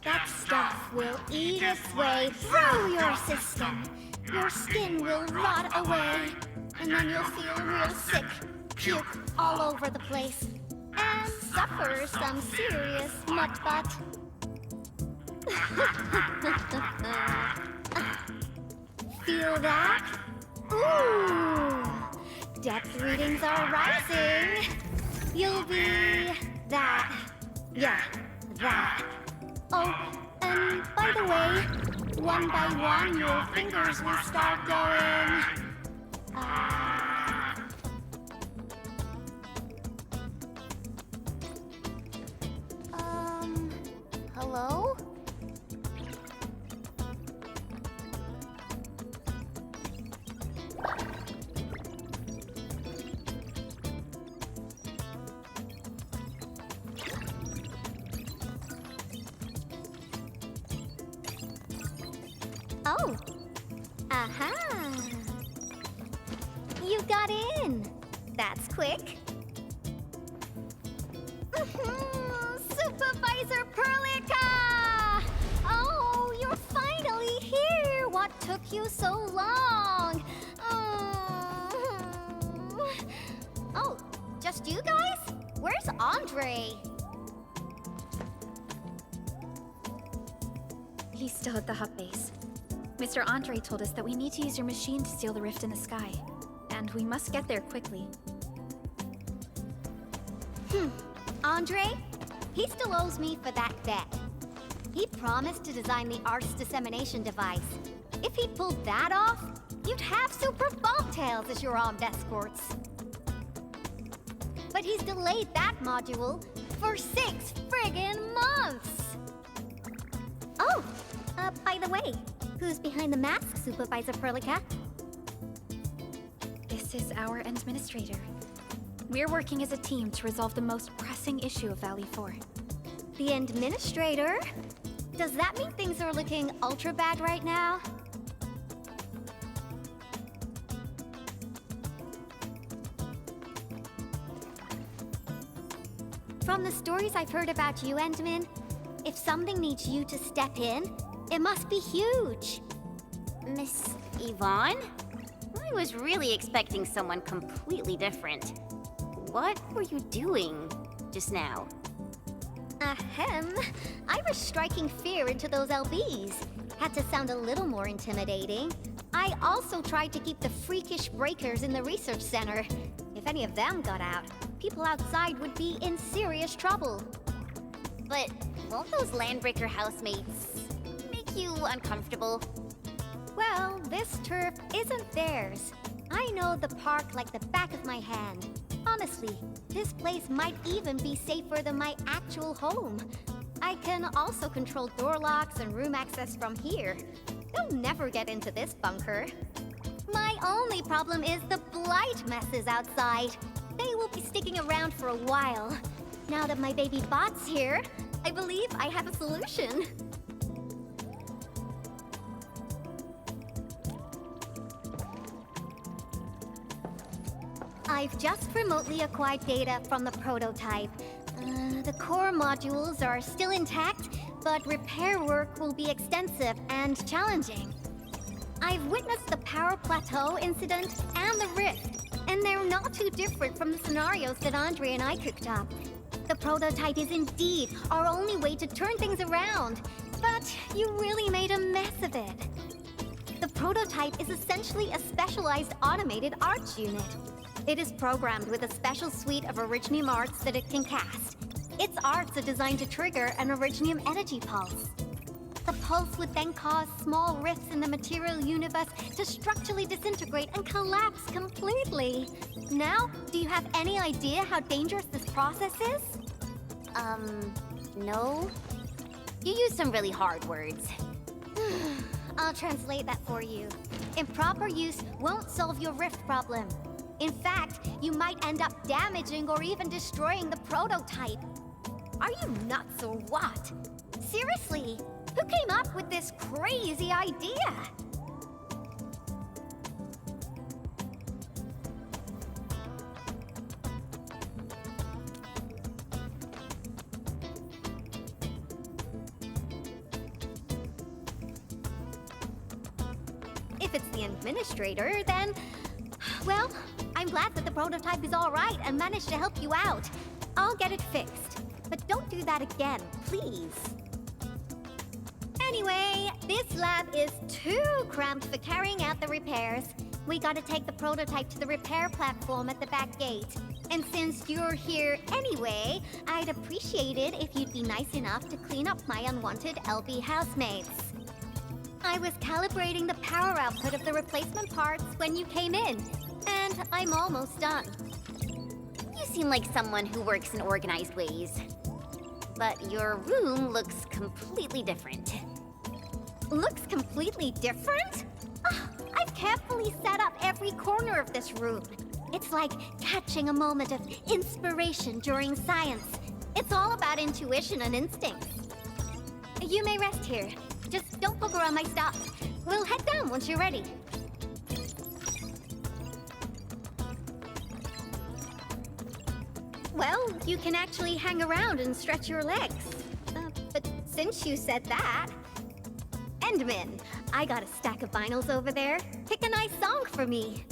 That stuff will eat its way through your system. Your skin will rot away. And then you'll feel real sick. Puke all over the place. And suffer some serious mutt-butt. Feel that? Ooh! Depth readings are rising. You'll be that. Yeah, that. Oh, and by the way, one by one your fingers will start going. Hello? Oh. Aha. You got in. That's quick. Supervisor Perlica! Oh, you're finally here! What took you so long? Oh, just you guys? Where's Andre? He's still at the hub base. Mr. Andre told us that we need to use your machine to seal the rift in the sky. And we must get there quickly. Andre? He still owes me for that bet. He promised to design the Art's dissemination device. If he pulled that off, you'd have super bobtails as your armed escorts. But he's delayed that module for 6 friggin' months! Oh, by the way, who's behind the mask, Supervisor Perlica? This is our administrator. We're working as a team to resolve the most pressing issue of Valley 4. The administrator? Does that mean things are looking ultra bad right now? From the stories I've heard about you, Endman, if something needs you to step in, it must be huge. Miss Yvonne? I was really expecting someone completely different. What were you doing just now? Ahem. I was striking fear into those LBs. Had to sound a little more intimidating. I also tried to keep the freakish breakers in the research center. If any of them got out, people outside would be in serious trouble. But won't those Landbreaker housemates make you uncomfortable? Well, this turf isn't theirs. I know the park like the back of my hand. Honestly, this place might even be safer than my actual home. I can also control door locks and room access from here. They'll never get into this bunker. My only problem is the blight messes outside. They will be sticking around for a while. Now that my baby bot's here, I believe I have a solution. I've just remotely acquired data from the prototype. The core modules are still intact, but repair work will be extensive and challenging. I've witnessed the power plateau incident and the rift, and they're not too different from the scenarios that Andre and I cooked up. The prototype is indeed our only way to turn things around, but you really made a mess of it. The prototype is essentially a specialized automated arts unit. It is programmed with a special suite of Originium arts that it can cast. Its arts are designed to trigger an Originium energy pulse. The pulse would then cause small rifts in the material universe to structurally disintegrate and collapse completely. Now, do you have any idea how dangerous this process is? No. You used some really hard words. I'll translate that for you. Improper use won't solve your rift problem. In fact, you might end up damaging or even destroying the prototype. Are you nuts or what? Seriously, who came up with this crazy idea? If it's the administrator, then... well, I'm glad that the prototype is all right and managed to help you out. I'll get it fixed. But don't do that again, please. Anyway, this lab is too cramped for carrying out the repairs. We gotta take the prototype to the repair platform at the back gate. And since you're here anyway, I'd appreciate it if you'd be nice enough to clean up my unwanted LB housemates. I was calibrating the power output of the replacement parts when you came in, and I'm almost done. You seem like someone who works in organized ways. But your room looks completely different. Looks completely different? I've carefully set up every corner of this room. It's like catching a moment of inspiration during science. It's all about intuition and instincts. You may rest here. Just don't poke around my stuff. We'll head down once you're ready. Well, you can actually hang around and stretch your legs. But since you said that... Endman, I got a stack of vinyls over there. Pick a nice song for me.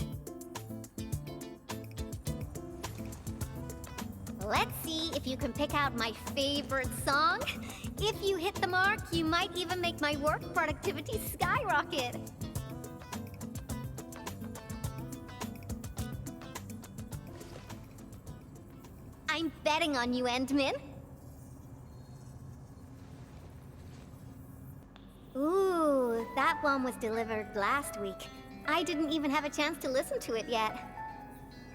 Let's see if you can pick out my favorite song. If you hit the mark, you might even make my work productivity skyrocket. I'm betting on you, Endman. Ooh, that one was delivered last week. I didn't even have a chance to listen to it yet.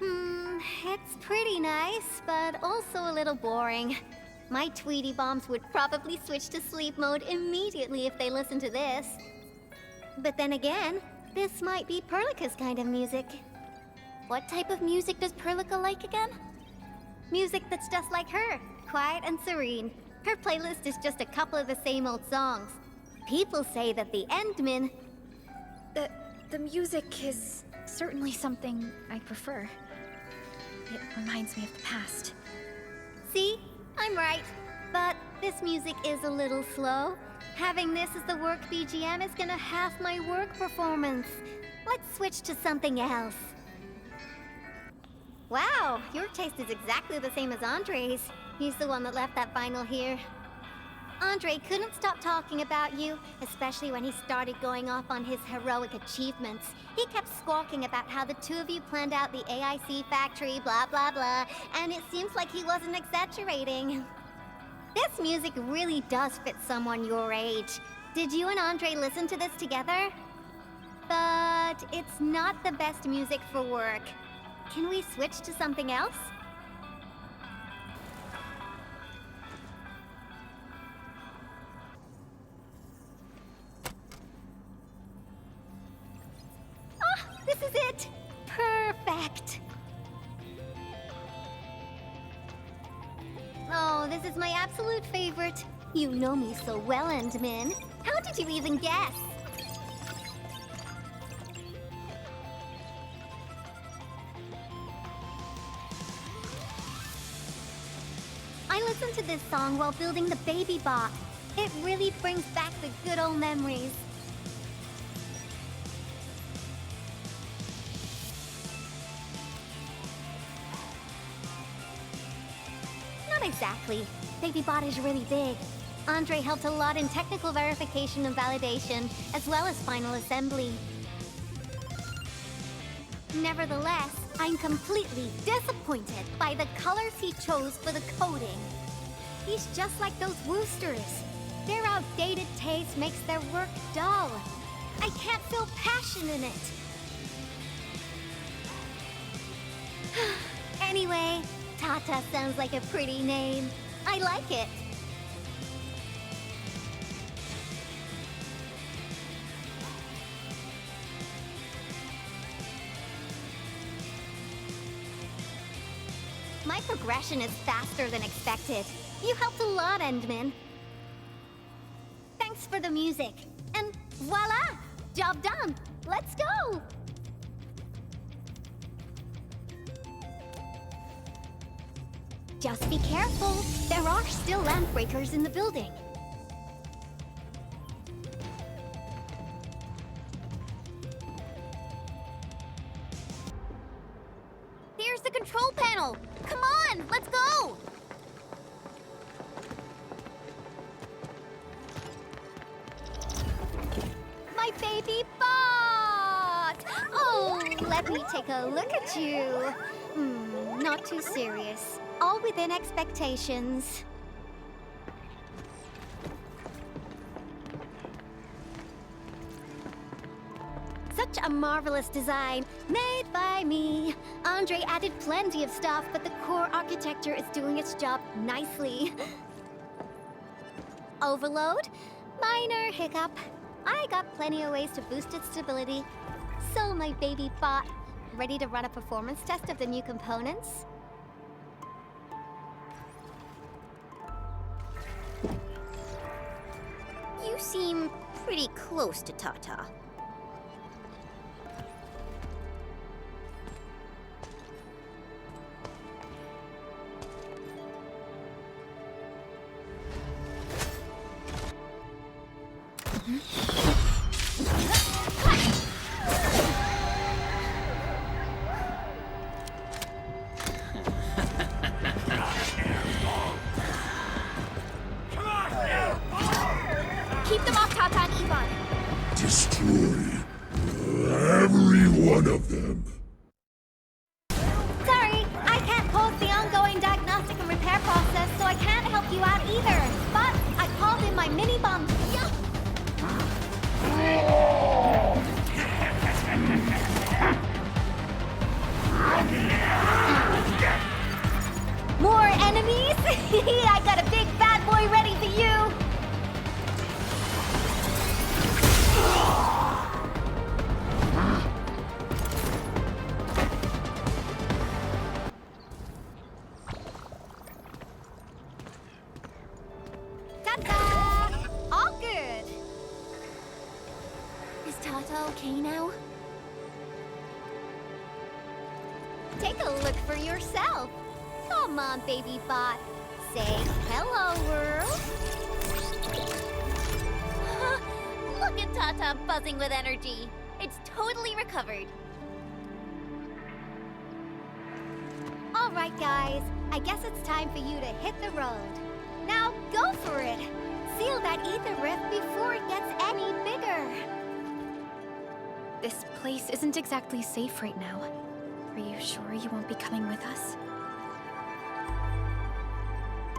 It's pretty nice, but also a little boring. My Tweety Bombs would probably switch to sleep mode immediately if they listened to this. But then again, this might be Perlica's kind of music. What type of music does Perlica like again? Music that's just like her, quiet and serene. Her playlist is just a couple of the same old songs. People say that the Endman... The music is certainly something I prefer. It reminds me of the past. See? I'm right. But this music is a little slow. Having this as the work BGM is gonna half my work performance. Let's switch to something else. Wow, your taste is exactly the same as Andre's. He's the one that left that vinyl here. Andre couldn't stop talking about you, especially when he started going off on his heroic achievements. He kept squawking about how the two of you planned out the AIC factory, blah blah blah, and it seems like he wasn't exaggerating. This music really does fit someone your age. Did you and Andre listen to this together? But it's not the best music for work. Can we switch to something else? This is it! Perfect! Oh, this is my absolute favorite. You know me so well, Endman. How did you even guess? I listened to this song while building the baby bot. It really brings back the good old memories. Not exactly. BabyBot is really big. Andre helped a lot in technical verification and validation, as well as final assembly. Nevertheless, I'm completely disappointed by the colors he chose for the coding. He's just like those Woosters. Their outdated taste makes their work dull. I can't feel passion in it. Anyway, Tata sounds like a pretty name. I like it. My progression is faster than expected. You helped a lot, Endman. Thanks for the music. And voila! Job done! Let's go! Just be careful. There are still landbreakers in the building. There's the control panel! Come on, let's go! My baby bot! Oh, let me take a look at you. Not too serious. All within expectations. Such a marvelous design, made by me. Andre added plenty of stuff, but the core architecture is doing its job nicely. Overload? Minor hiccup. I got plenty of ways to boost its stability. So my baby bot, ready to run a performance test of the new components? You seem pretty close to Tata. destroy every one of them. Sorry, I can't pause the ongoing diagnostic and repair process, so I can't help you out either. But I called in my mini-bomb. More enemies? I got a big bad boy ready for you! Ta-da! All good! Is Tata okay now? Take a look for yourself. Come on, baby bot. Say hello, world. Look at Tata buzzing with energy. It's totally recovered. All right, guys. I guess it's time for you to hit the road. Now, go for it. Seal that ether rift before it gets any bigger. This place isn't exactly safe right now. Are you sure you won't be coming with us?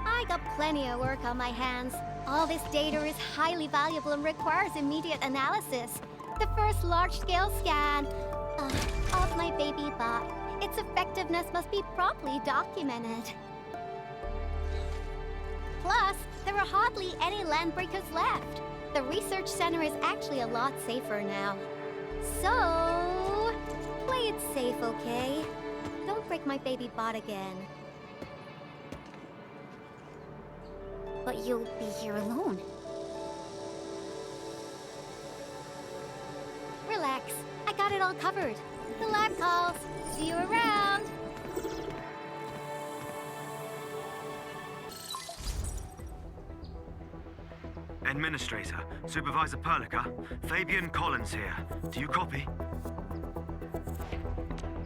I got plenty of work on my hands. All this data is highly valuable and requires immediate analysis. The first large-scale scan of my baby bot. Its effectiveness must be properly documented. Plus, there are hardly any landbreakers left. The research center is actually a lot safer now. So, play it safe, okay? Don't break my baby bot again. But you'll be here alone. Relax, I got it all covered. The lab calls. See you around. Administrator, Supervisor Perlica, Fabian Collins here. Do you copy?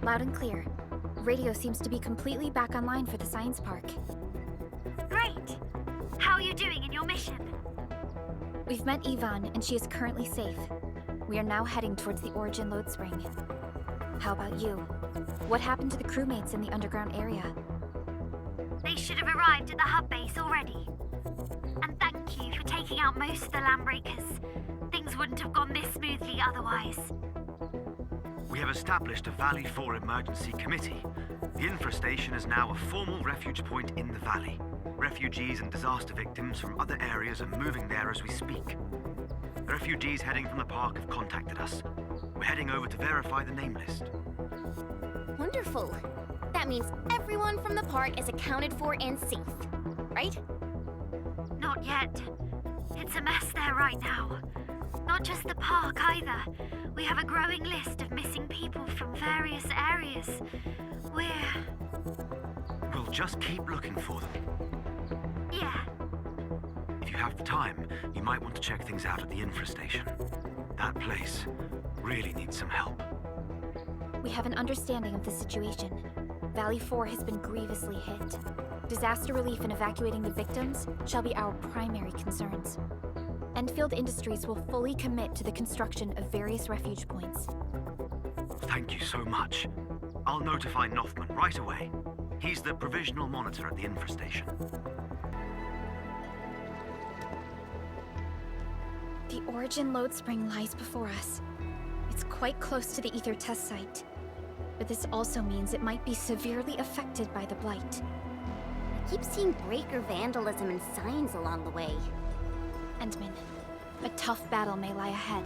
Loud and clear. Radio seems to be completely back online for the science park. Great! How are you doing in your mission? We've met Yvonne, and she is currently safe. We are now heading towards the Origin Load Spring. How about you? What happened to the crewmates in the underground area? They should have arrived at the hub base already. And thank you for taking out most of the landbreakers. Things wouldn't have gone this smoothly otherwise. We have established a Valley 4 emergency committee. The infrastation is now a formal refuge point in the valley. Refugees and disaster victims from other areas are moving there as we speak. The refugees heading from the park have contacted us. We're heading over to verify the name list. Wonderful. That means everyone from the park is accounted for and safe, right? Not yet. It's a mess there right now. Not just the park either. We have a growing list of missing people from various areas. We'll just keep looking for them. Yeah. If you have the time, you might want to check things out at the infrastation. That place really needs some help. We have an understanding of the situation. Valley 4 has been grievously hit. Disaster relief and evacuating the victims shall be our primary concerns. Endfield Industries will fully commit to the construction of various refuge points. Thank you so much. I'll notify Nothman right away. He's the provisional monitor at the infrastation. The Origin Load Spring lies before us. It's quite close to the Ether test site. But this also means it might be severely affected by the Blight. I keep seeing breaker vandalism and signs along the way. Endman, a tough battle may lie ahead.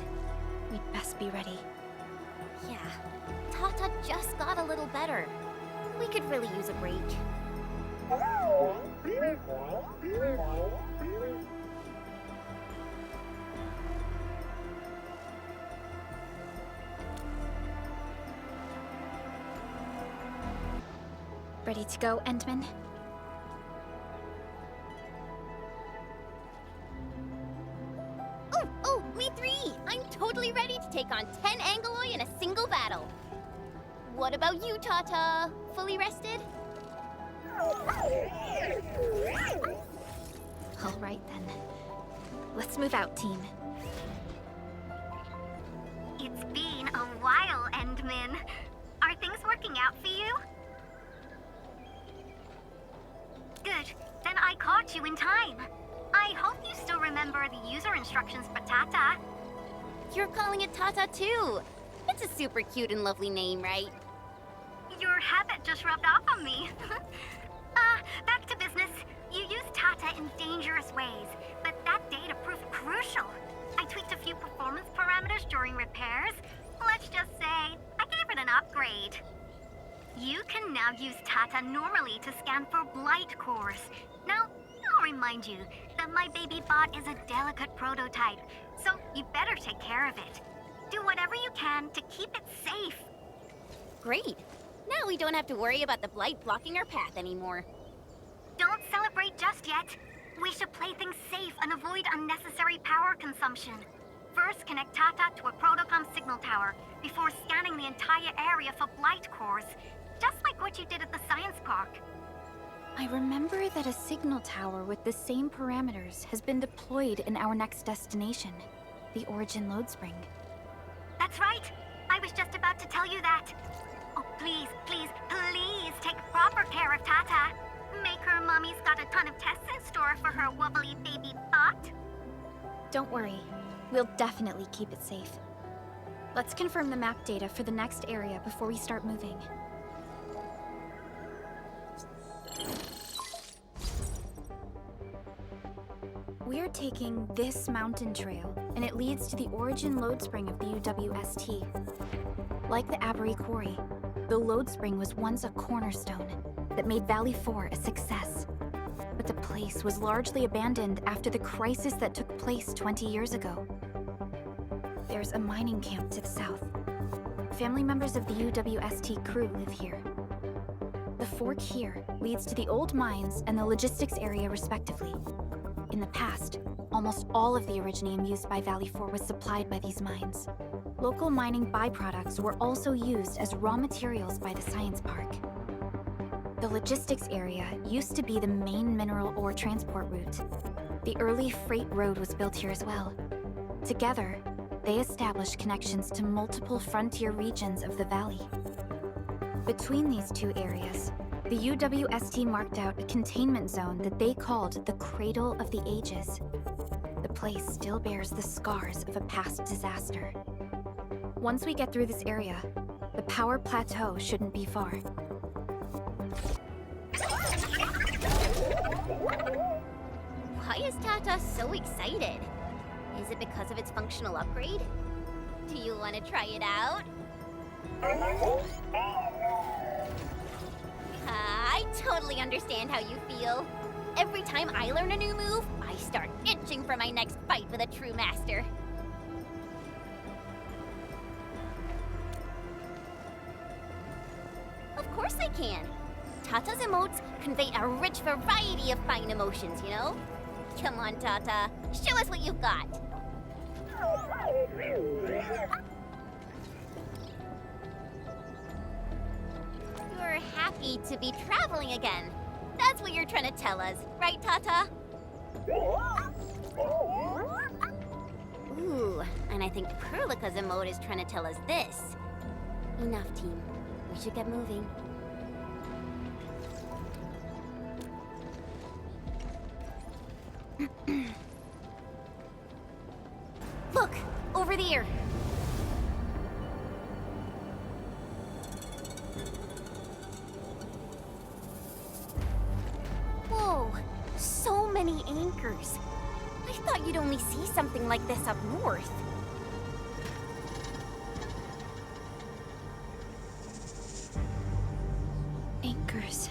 We'd best be ready. Yeah, Tata just got a little better. We could really use a break. Ready to go, Endman? Oh, me three! I'm totally ready to take on 10 Angoloi in a single battle. What about you, Tata? Fully rested? All right, then. Let's move out, team. It's been a while, Endman. Are things working out for you? Good. Then I caught you in time. I hope you still remember the user instructions for Tata. You're calling it Tata too. It's a super cute and lovely name, right? Your habit just rubbed off on me. Back to business. You used Tata in dangerous ways, but that data proved crucial. I tweaked a few performance parameters during repairs. Let's just say, I gave it an upgrade. You can now use Tata normally to scan for blight cores. Now, I'll remind you that my baby bot is a delicate prototype, so you better take care of it. Do whatever you can to keep it safe. Great. Now we don't have to worry about the blight blocking our path anymore. Don't celebrate just yet. We should play things safe and avoid unnecessary power consumption. First, connect Tata to a Protocom signal tower before scanning the entire area for blight cores, just like what you did at the science park. I remember that a signal tower with the same parameters has been deployed in our next destination, the Origin Load Spring. That's right. I was just about to tell you that. Oh, please, please, please take proper care of Tata. Make her mommy's got a ton of tests in store for her wobbly baby bot. Don't worry. We'll definitely keep it safe. Let's confirm the map data for the next area before we start moving. We're taking this mountain trail, and it leads to the Origin Load Spring of the UWST. Like the Abery Quarry, the Load Spring was once a cornerstone that made Valley 4 a success. But the place was largely abandoned after the crisis that took place 20 years ago. There's a mining camp to the south. Family members of the UWST crew live here. The fork here leads to the old mines and the logistics area respectively. In the past, almost all of the Originium used by Valley 4 was supplied by these mines. Local mining byproducts were also used as raw materials by the science park. The logistics area used to be the main mineral ore transport route. The early freight road was built here as well. Together, they established connections to multiple frontier regions of the valley. Between these two areas, the UWST marked out a containment zone that they called the Cradle of the Ages. The place still bears the scars of a past disaster. Once we get through this area, the power plateau shouldn't be far. Why is Tata so excited? Is it because of its functional upgrade? Do you want to try it out? I totally understand how you feel. Every time I learn a new move, I start itching for my next fight with a true master. Of course I can. Tata's emotes convey a rich variety of fine emotions, you know? Come on, Tata. Show us what you've got. You're happy to be traveling again. That's what you're trying to tell us, right, Tata? Ooh, and I think Perlica's emote is trying to tell us this. Enough, team. We should get moving. Look! Over there! Whoa! So many anchors! I thought you'd only see something like this up north. Anchors.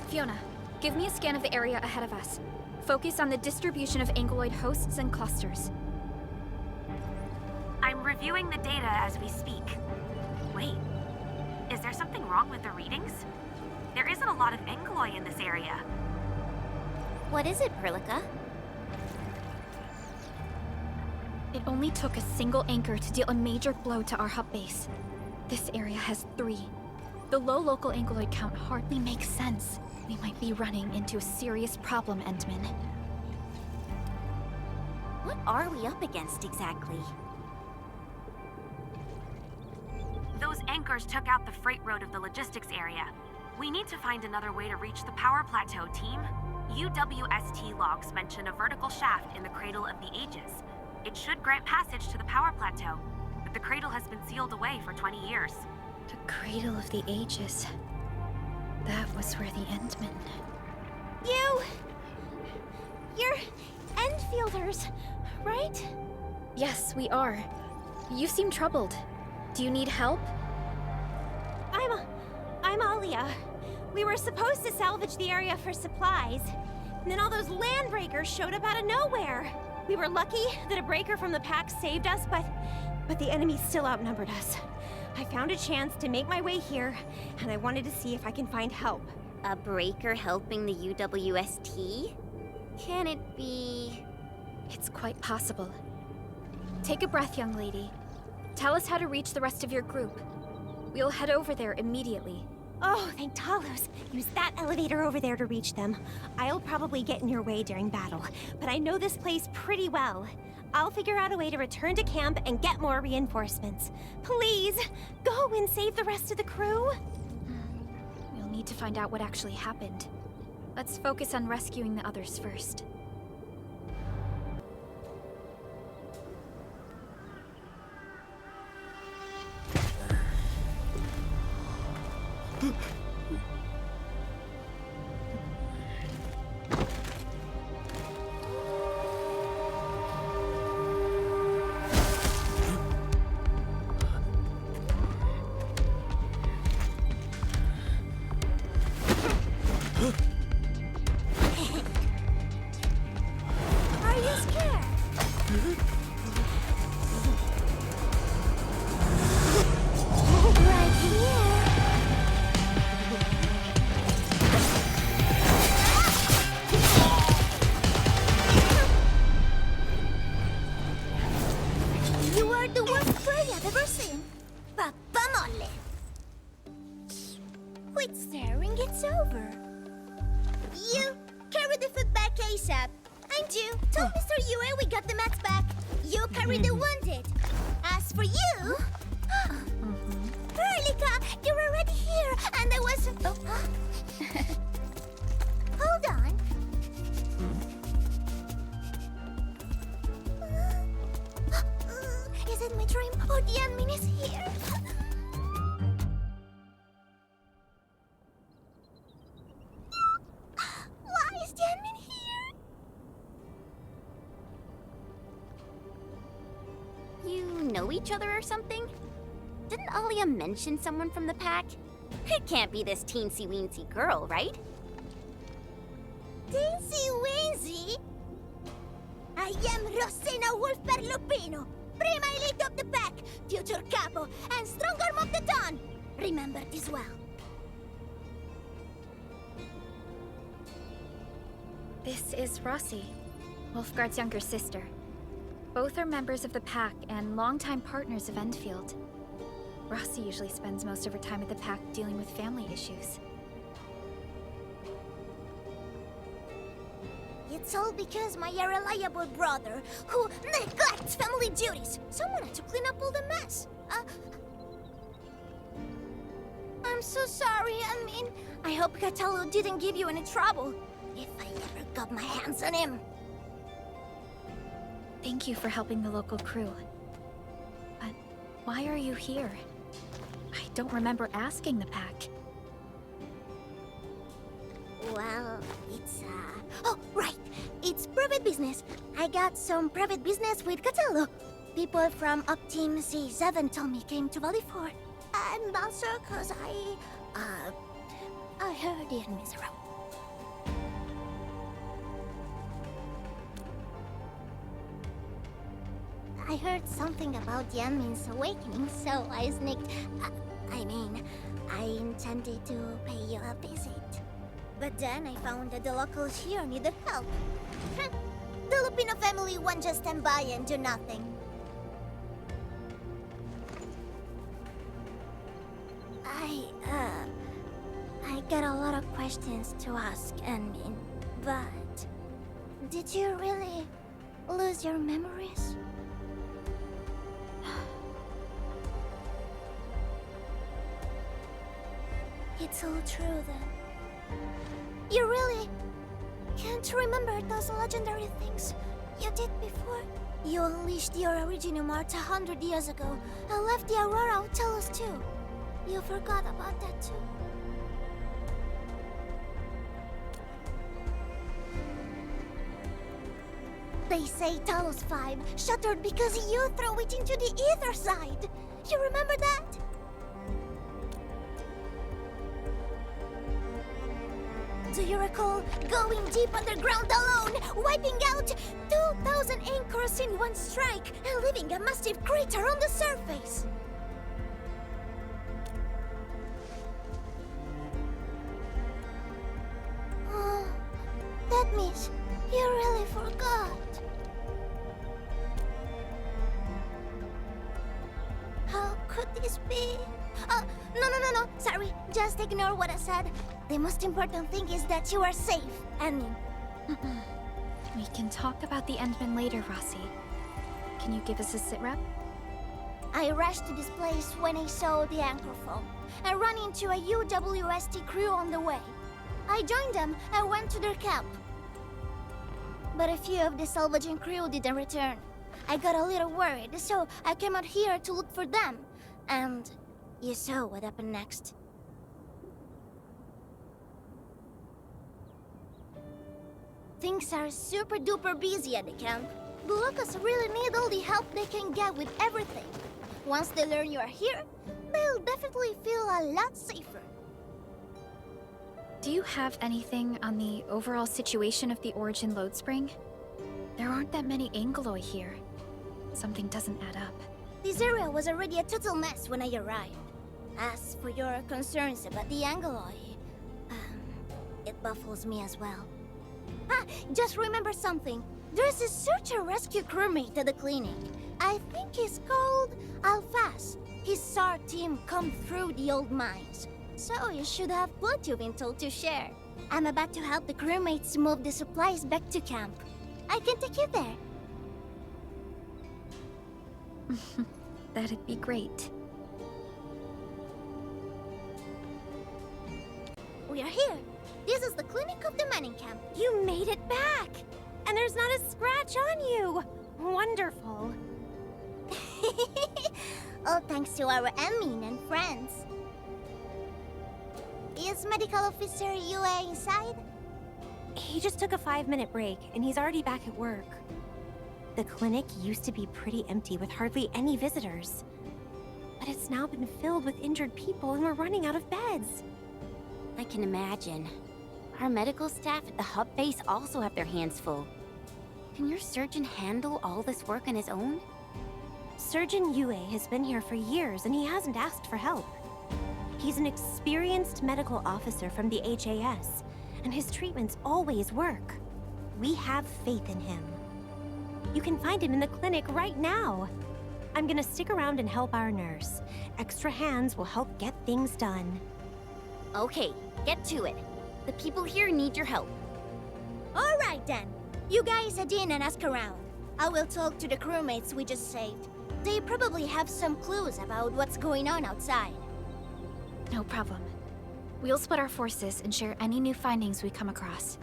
Fiona, give me a scan of the area ahead of us. Focus on the distribution of ankyloid hosts and clusters. I'm reviewing the data as we speak. Wait, is there something wrong with the readings? There isn't a lot of ankyloid in this area. What is it, Perlica? It only took a single anchor to deal a major blow to our hub base. This area has 3. The low local ankyloid count hardly makes sense. We might be running into a serious problem, Endman. What are we up against exactly? Those anchors took out the freight road of the logistics area. We need to find another way to reach the power plateau, team. UWST logs mention a vertical shaft in the Cradle of the Ages. It should grant passage to the power plateau, but the cradle has been sealed away for 20 years. The Cradle of the Ages. That was where the Endmen... You're Endfielders, right? Yes, we are. You seem troubled. Do you need help? I'm Alia. We were supposed to salvage the area for supplies, and then all those land breakers showed up out of nowhere. We were lucky that a breaker from the pack saved us, but the enemy still outnumbered us. I found a chance to make my way here, and I wanted to see if I can find help. A breaker helping the UWST? Can it be... It's quite possible. Take a breath, young lady. Tell us how to reach the rest of your group. We'll head over there immediately. Oh, thank Talos. Use that elevator over there to reach them. I'll probably get in your way during battle, but I know this place pretty well. I'll figure out a way to return to camp and get more reinforcements. Please, go and save the rest of the crew. We'll need to find out what actually happened. Let's focus on rescuing the others first. Are you scared? Right here. You are the worst prey I've ever seen. Papa mole. Quit staring, it's over. You carry the food back ASAP. And you, tell Mr. Yue we got the mats back. You carry the wounded. As for you... Erlika, you're already here, and I was... Hold on. Is it my dream, or the admin is here? Why is the admin here? You know each other or something? Didn't Alia mention someone from the pack? It can't be this teensy-weensy girl, right? Teensy-weensy? I am Rosina Wolfer Lupino, prima elite of the pack, future capo, and strong arm of the dawn. Remember this well. This is Rossi, Wolfgard's younger sister. Both are members of the pack and longtime partners of Endfield. Rossi usually spends most of her time at the pack dealing with family issues. It's all because my unreliable brother, who neglects family duties. Someone had to clean up all the mess. I'm so sorry, I hope Catalo didn't give you any trouble. If I ever got my hands on him. Thank you for helping the local crew. But why are you here? I don't remember asking the pack. Well, it's, Oh, right! It's private business. I got some private business with Catalo. People from Up Team C7 told me came to Valley 4. I'm not sure cause I heard the enemy's around. I heard something about the admin's awakening, so I sneaked... I intended to pay you a visit. But then I found that the locals here needed help. The Lupino family won't just stand by and do nothing. I got a lot of questions to ask, but... Did you really... lose your memories? It's all true then. You really can't remember those legendary things you did before? You unleashed your Originium Arts 100 years ago and left the Aurora Talos too. You forgot about that too. They say Talos 5 shattered because you threw it into the ether side. You remember that? Do you recall going deep underground alone, wiping out 2,000 anchors in one strike, and leaving a massive crater on the surface? Oh, that means you really forgot. How could this be? Oh, no. Sorry, just ignore what I said. The most important thing is that you are safe, and... We can talk about the Endmen later, Rossi. Can you give us a sitrep? I rushed to this place when I saw the anchor fall. I ran into a UWST crew on the way. I joined them and went to their camp. But a few of the salvaging crew didn't return. I got a little worried, so I came out here to look for them. And you saw what happened next. Things are super duper busy at the camp. The locals really need all the help they can get with everything. Once they learn you are here, they'll definitely feel a lot safer. Do you have anything on the overall situation of the Origin load spring? There aren't that many Angeloi here. Something doesn't add up. This area was already a total mess when I arrived. As for your concerns about the Angeloi, it baffles me as well. Just remember something. There's a search and rescue crewmate at the clinic. I think he's called Alphas. His SAR team come through the old mines, so you should have plenty of intel to share. I'm about to help the crewmates move the supplies back to camp. I can take you there. That'd be great. We are here. This is the clinic of the mining camp. You made it back! And there's not a scratch on you! Wonderful. All thanks to our admin and friends. Is Medical Officer UA inside? He just took a 5-minute break, and he's already back at work. The clinic used to be pretty empty with hardly any visitors. But it's now been filled with injured people, and we're running out of beds. I can imagine. Our medical staff at the hub base also have their hands full. Can your surgeon handle all this work on his own? Surgeon Yue has been here for years, and he hasn't asked for help. He's an experienced medical officer from the HAS, and his treatments always work. We have faith in him. You can find him in the clinic right now. I'm gonna stick around and help our nurse. Extra hands will help get things done. Okay, get to it. The people here need your help. All right then. You guys head in and ask around. I will talk to the crewmates we just saved. They probably have some clues about what's going on outside. No problem. We'll split our forces and share any new findings we come across.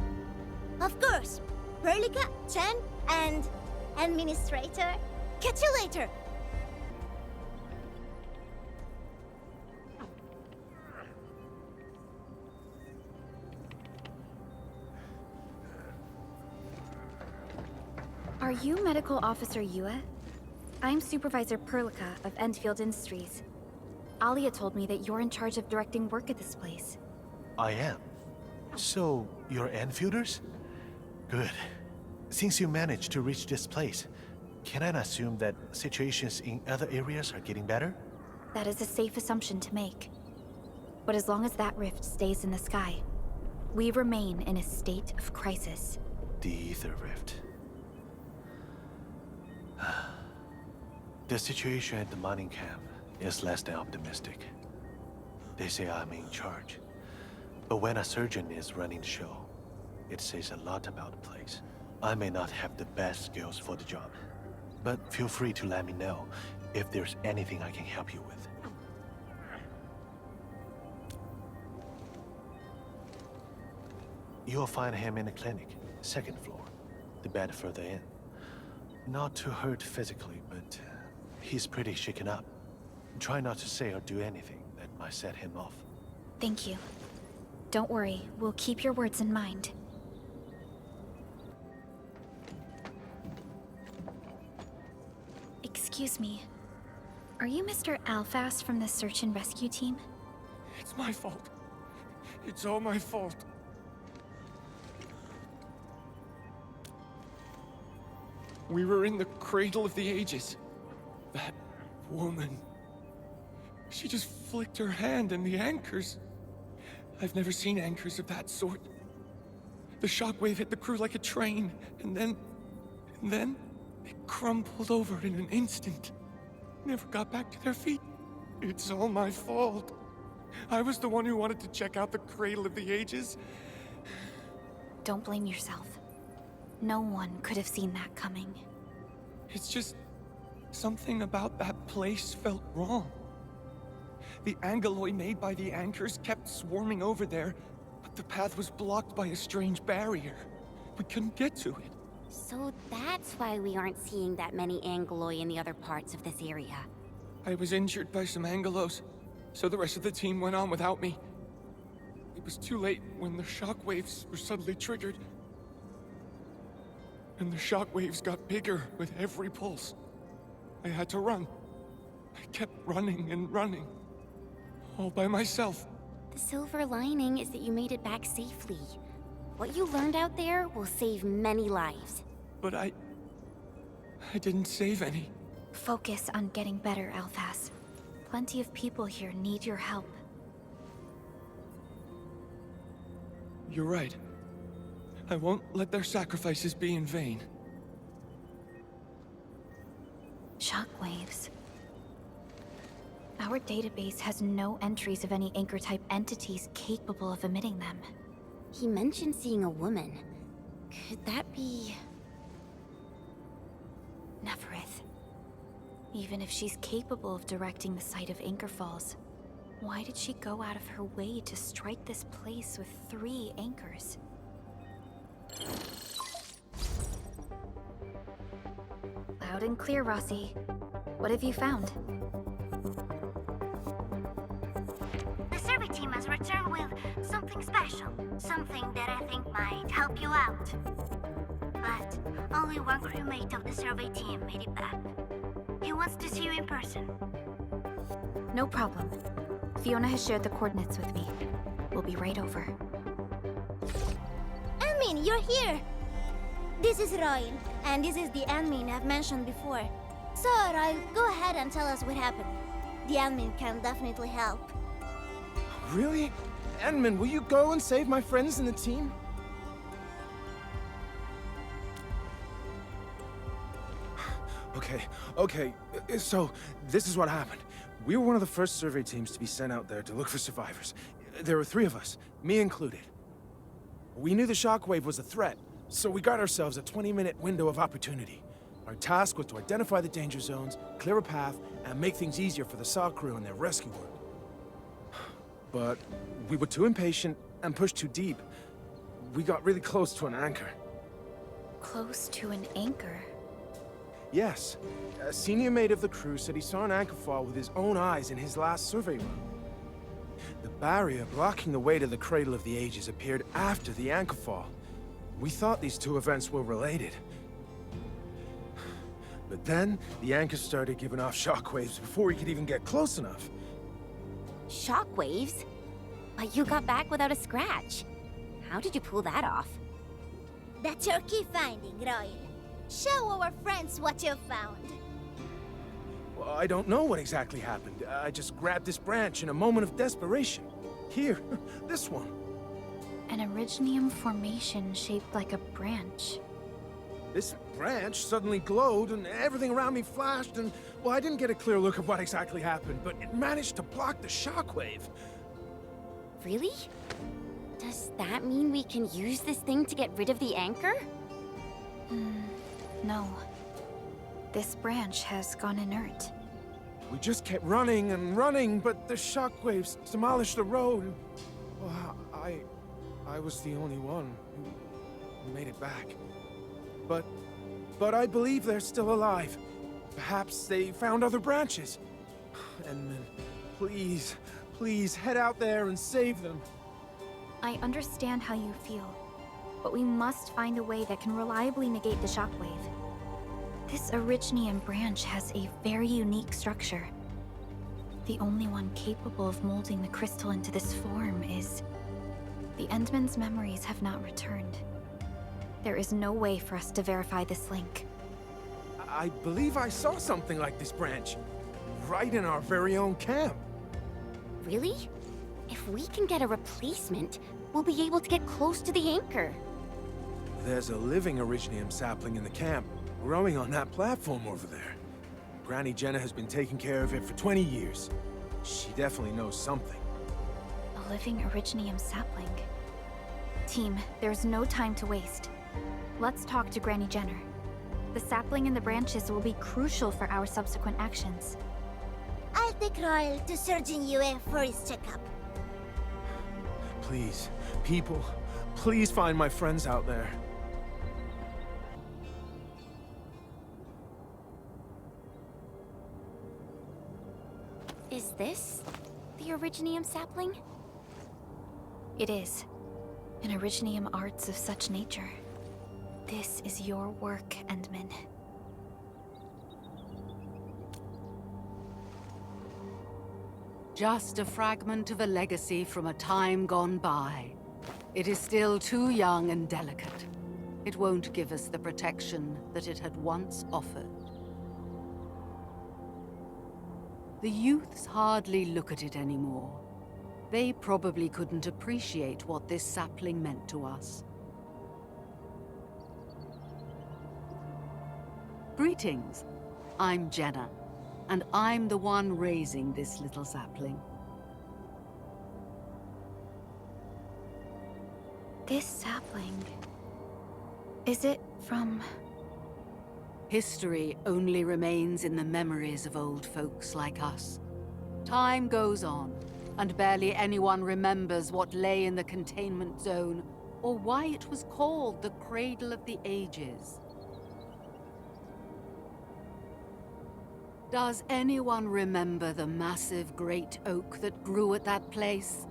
Of course. Perlica, Chen, and Administrator. Catch you later. Are you Medical Officer Yue? I'm Supervisor Perlica of Endfield Industries. Alia told me that you're in charge of directing work at this place. I am. So, you're Enfielders? Good. Since you managed to reach this place, can I assume that situations in other areas are getting better? That is a safe assumption to make. But as long as that rift stays in the sky, we remain in a state of crisis. The Ether Rift. The situation at the mining camp is less than optimistic. They say I'm in charge. But when a surgeon is running the show, it says a lot about the place. I may not have the best skills for the job, but feel free to let me know if there's anything I can help you with. You'll find him in the clinic, second floor, the bed further in. Not too hurt physically, but he's pretty shaken up. Try not to say or do anything that might set him off. Thank you. Don't worry, we'll keep your words in mind. Excuse me. Are you Mr. Alphas from the search and rescue team? It's my fault. It's all my fault. We were in the cradle of the ages. That woman. She just flicked her hand and the anchors. I've never seen anchors of that sort. The shockwave hit the crew like a train, and then it crumpled over in an instant. Never got back to their feet. It's all my fault. I was the one who wanted to check out the cradle of the ages. Don't blame yourself. No one could have seen that coming. It's just something about that place felt wrong. The angeloi made by the anchors kept swarming over there, but the path was blocked by a strange barrier. We couldn't get to it. So that's why we aren't seeing that many angeloi in the other parts of this area. I was injured by some angelos, so the rest of the team went on without me. It was too late when the shockwaves were suddenly triggered. And the shockwaves got bigger with every pulse. I had to run. I kept running and running. All by myself. The silver lining is that you made it back safely. What you learned out there will save many lives. But I didn't save any. Focus on getting better, Alphas. Plenty of people here need your help. You're right. I won't let their sacrifices be in vain. Shockwaves. Our database has no entries of any anchor-type entities capable of emitting them. He mentioned seeing a woman. Could that be... Neferith. Even if she's capable of directing the site of anchor falls, why did she go out of her way to strike this place with 3 anchors? Loud and clear, Rossi. What have you found? The survey team has returned with something special. Something that I think might help you out. But only one crewmate of the survey team made it back. He wants to see you in person. No problem. Fiona has shared the coordinates with me. We'll be right over. Admin, you're here! This is Royal, and this is the admin I've mentioned before. So, Royal, go ahead and tell us what happened. The admin can definitely help. Really? Admin, will you go and save my friends in the team? Okay, so this is what happened. We were one of the first survey teams to be sent out there to look for survivors. There were 3 of us, me included. We knew the shockwave was a threat, so we got ourselves a 20-minute window of opportunity. Our task was to identify the danger zones, clear a path, and make things easier for the SAW crew and their rescue work. But we were too impatient and pushed too deep. We got really close to an anchor. Close to an anchor? Yes. A senior mate of the crew said he saw an anchor fall with his own eyes in his last survey run. The barrier blocking the way to the Cradle of the Ages appeared after the anchor fall. We thought these 2 events were related. But then, the anchor started giving off shockwaves before we could even get close enough. Shockwaves? But you got back without a scratch. How did you pull that off? That's your key finding, Royal. Show our friends what you found. Well, I don't know what exactly happened. I just grabbed this branch in a moment of desperation. Here, this one. An originium formation shaped like a branch. This branch suddenly glowed and everything around me flashed and, well, I didn't get a clear look at what exactly happened, but it managed to block the shockwave. Really? Does that mean we can use this thing to get rid of the anchor? No. This branch has gone inert. We just kept running and running, but the shockwaves demolished the road. Well, I was the only one who made it back. But I believe they're still alive. Perhaps they found other branches. Endman, please head out there and save them. I understand how you feel, but we must find a way that can reliably negate the shockwave. This Originium branch has a very unique structure. The only one capable of molding the crystal into this form is... The Endman's memories have not returned. There is no way for us to verify this link. I believe I saw something like this branch. Right in our very own camp. Really? If we can get a replacement, we'll be able to get close to the anchor. There's a living Originium sapling in the camp, growing on that platform over there. Granny Jenna has been taking care of it for 20 years. She definitely knows something. A living Originium sapling. Team, there's no time to waste. Let's talk to Granny Jenner. The sapling in the branches will be crucial for our subsequent actions. I'll take Royal to Surgeon Yue for his checkup. Please, people, please find my friends out there. Is this the Originium sapling? It is. An Originium arts of such nature. This is your work, Endman. Just a fragment of a legacy from a time gone by. It is still too young and delicate. It won't give us the protection that it had once offered. The youths hardly look at it anymore. They probably couldn't appreciate what this sapling meant to us. Greetings. I'm Jenna, and I'm the one raising this little sapling. This sapling... Is it from... History only remains in the memories of old folks like us. Time goes on, and barely anyone remembers what lay in the containment zone, or why it was called the Cradle of the Ages. Does anyone remember the massive great oak that grew at that place?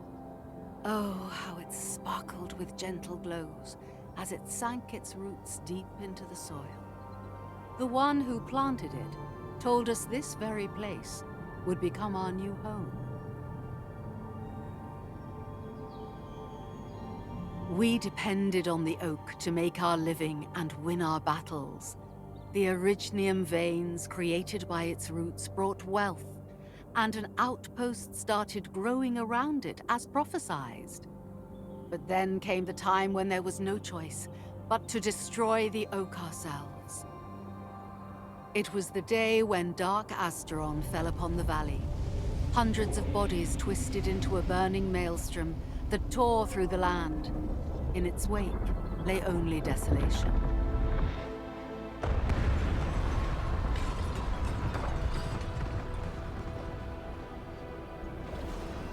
Oh, how it sparkled with gentle glows as it sank its roots deep into the soil. The one who planted it told us this very place would become our new home. We depended on the oak to make our living and win our battles. The Originium veins created by its roots brought wealth, and an outpost started growing around it as prophesized. But then came the time when there was no choice but to destroy the oak ourselves. It was the day when dark Asteron fell upon the valley. Hundreds of bodies twisted into a burning maelstrom that tore through the land. In its wake lay only desolation.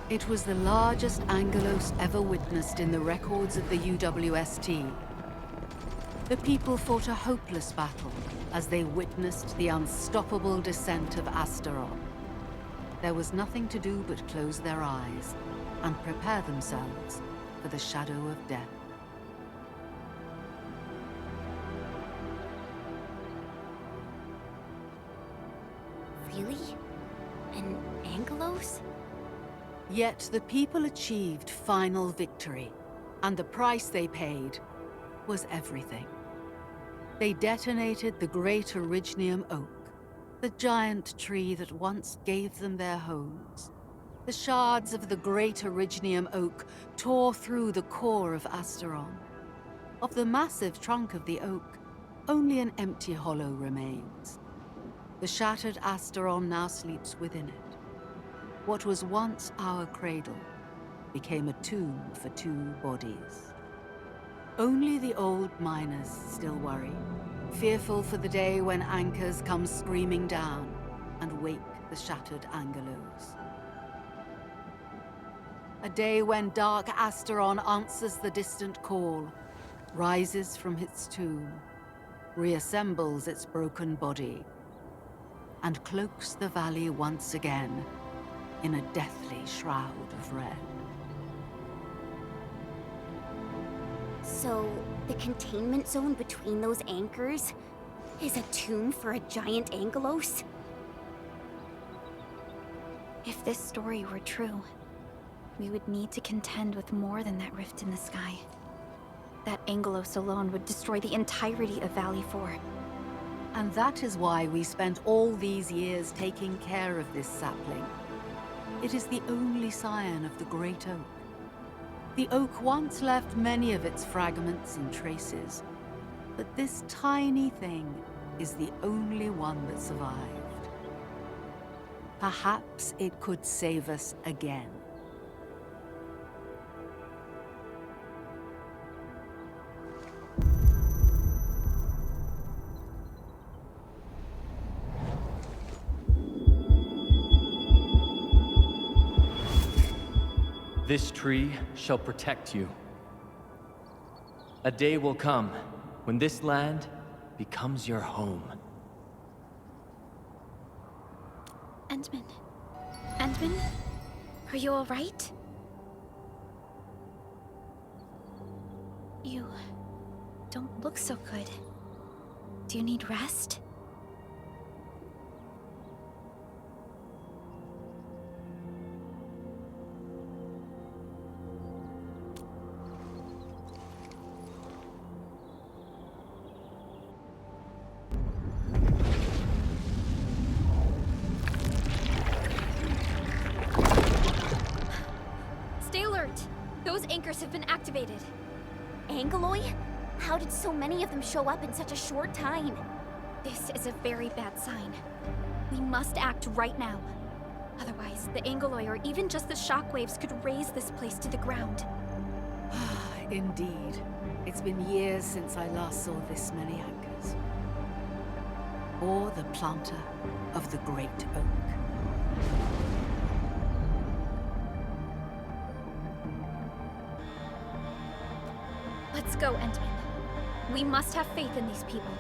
It was the largest Angelos ever witnessed in the records of the UWST. The people fought a hopeless battle as they witnessed the unstoppable descent of Asteron. There was nothing to do but close their eyes and prepare themselves for the shadow of death. Really? An Angelos? Yet the people achieved final victory, and the price they paid was everything. They detonated the great Originium oak, the giant tree that once gave them their homes. The shards of the great Originium oak tore through the core of Asteron. Of the massive trunk of the oak, only an empty hollow remains. The shattered Asteron now sleeps within it. What was once our cradle became a tomb for two bodies. Only the old miners still worry. fearful for the day when anchors come screaming down and wake the shattered Angelos. A day when dark Asteron answers the distant call, rises from its tomb, reassembles its broken body, and cloaks the valley once again in a deathly shroud of red. So, the containment zone between those anchors is a tomb for a giant Angelos? If this story were true, we would need to contend with more than that rift in the sky. That Angelos alone would destroy the entirety of Valley 4. And that is why we spent all these years taking care of this sapling. It is the only scion of the Great Oak. The oak once left many of its fragments and traces, but this tiny thing is the only one that survived. Perhaps it could save us again. This tree shall protect you. A day will come when this land becomes your home. Endman? Endman? Are you all right? You don't look so good. Do you need rest? Those anchors have been activated. Angeloi? How did so many of them show up in such a short time? This is a very bad sign. We must act right now. Otherwise, the Angeloi or even just the shockwaves could raze this place to the ground. Indeed. It's been years since I last saw this many anchors. Or the planter of the Great Oak. Let's go, Endman. We must have faith in these people.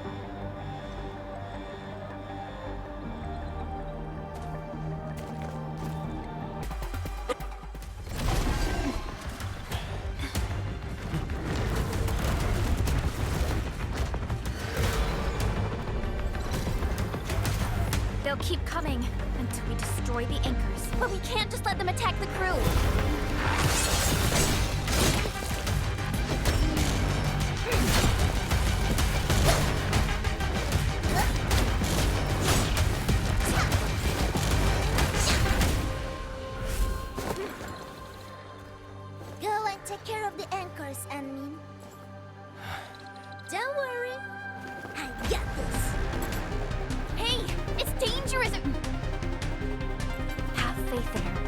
They'll keep coming until we destroy the anchors. But we can't just let them attack the crew. Go and take care of the anchors, Anmin. Don't worry. I got this. Hey, it's dangerous. Have faith in her.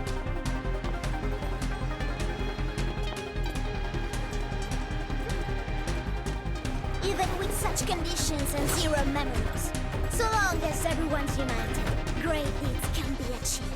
Even with such conditions and zero memories, so long as everyone's united, great deeds can be achieved.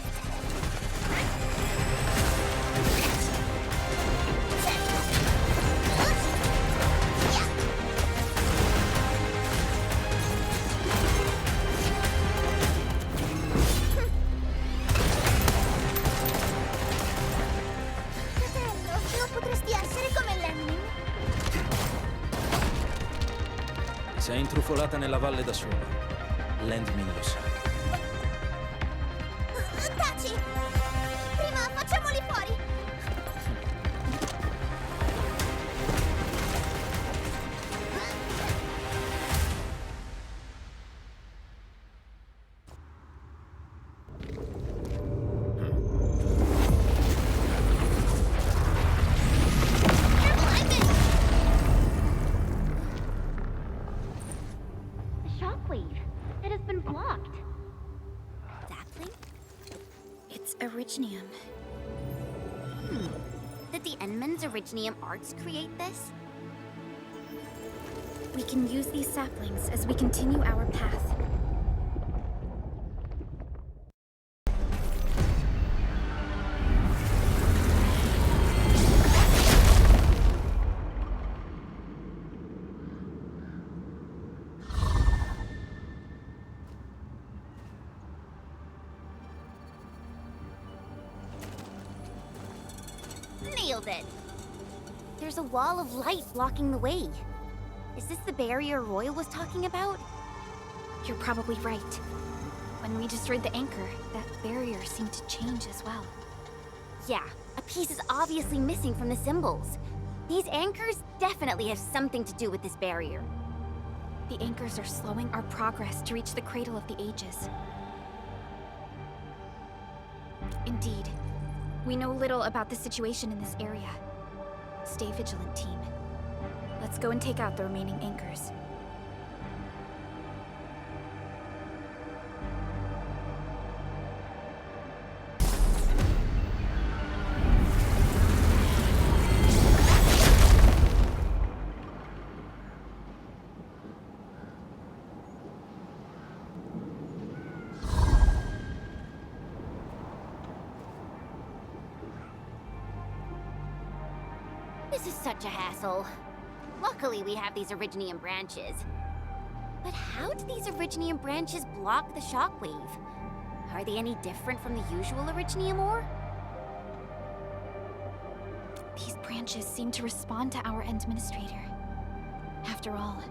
Fratello, non potresti essere come l'Enmin? Sei intrufolata nella valle da sola. Landmin lo sa. Taci! Prima facciamoli fuori! The shockwave. It has been blocked. Sapling? It's Originium. Did the Enman's Originium arts create this? We can use these saplings as we continue our path. Nailed it! There's a wall of light blocking the way. Is this the barrier Royal was talking about? You're probably right. When we destroyed the anchor, that barrier seemed to change as well. Yeah, a piece is obviously missing from the symbols. These anchors definitely have something to do with this barrier. The anchors are slowing our progress to reach the Cradle of the Ages. Indeed. We know little about the situation in this area. Stay vigilant, team. Let's go and take out the remaining anchors. This is such a hassle. Luckily, we have these Originium branches. But how do these Originium branches block the shockwave? Are they any different from the usual Originium ore? These branches seem to respond to our Endministrator. After all,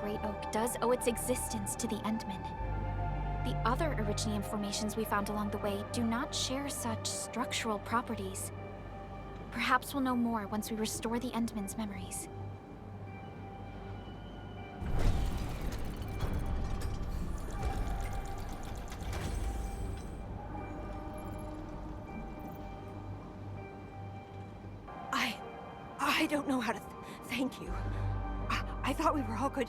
Great Oak does owe its existence to the Endmen. The other Originium formations we found along the way do not share such structural properties. Perhaps we'll know more once we restore the Endmen's memories. I don't know how to thank you. I thought we were all going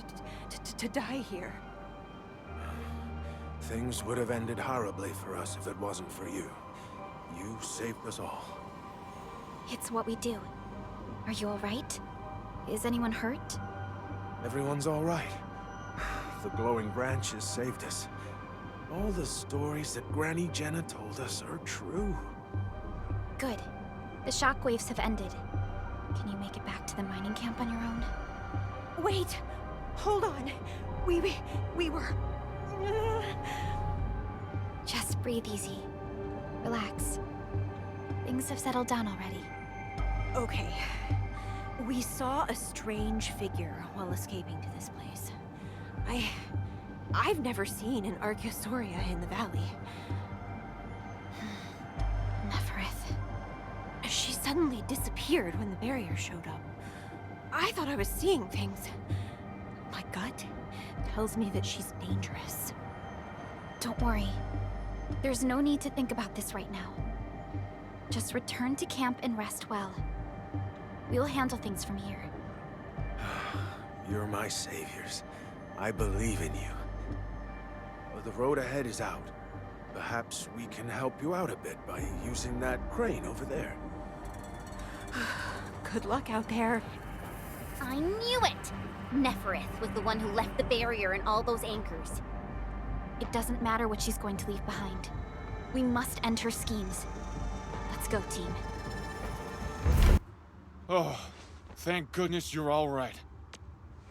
to die here. Things would have ended horribly for us if it wasn't for you. You saved us all. It's what we do. Are you all right? Is anyone hurt? Everyone's all right. The glowing branches saved us. All the stories that Granny Jenna told us are true. Good. The shockwaves have ended. Can you make it back to the mining camp on your own? Wait! Hold on. We were... Just breathe easy. Relax. Things have settled down already. Okay. We saw a strange figure while escaping to this place. I've never seen an Archaeosauria in the valley. Neferith. She suddenly disappeared when the barrier showed up. I thought I was seeing things. My gut tells me that she's dangerous. Don't worry. There's no need to think about this right now. Just return to camp and rest well. We'll handle things from here. You're my saviors. I believe in you. But the road ahead is out. Perhaps we can help you out a bit by using that crane over there. Good luck out there. I knew it! Neferith was the one who left the barrier and all those anchors. It doesn't matter what she's going to leave behind. We must end her schemes. Let's go, team. Oh, thank goodness you're all right.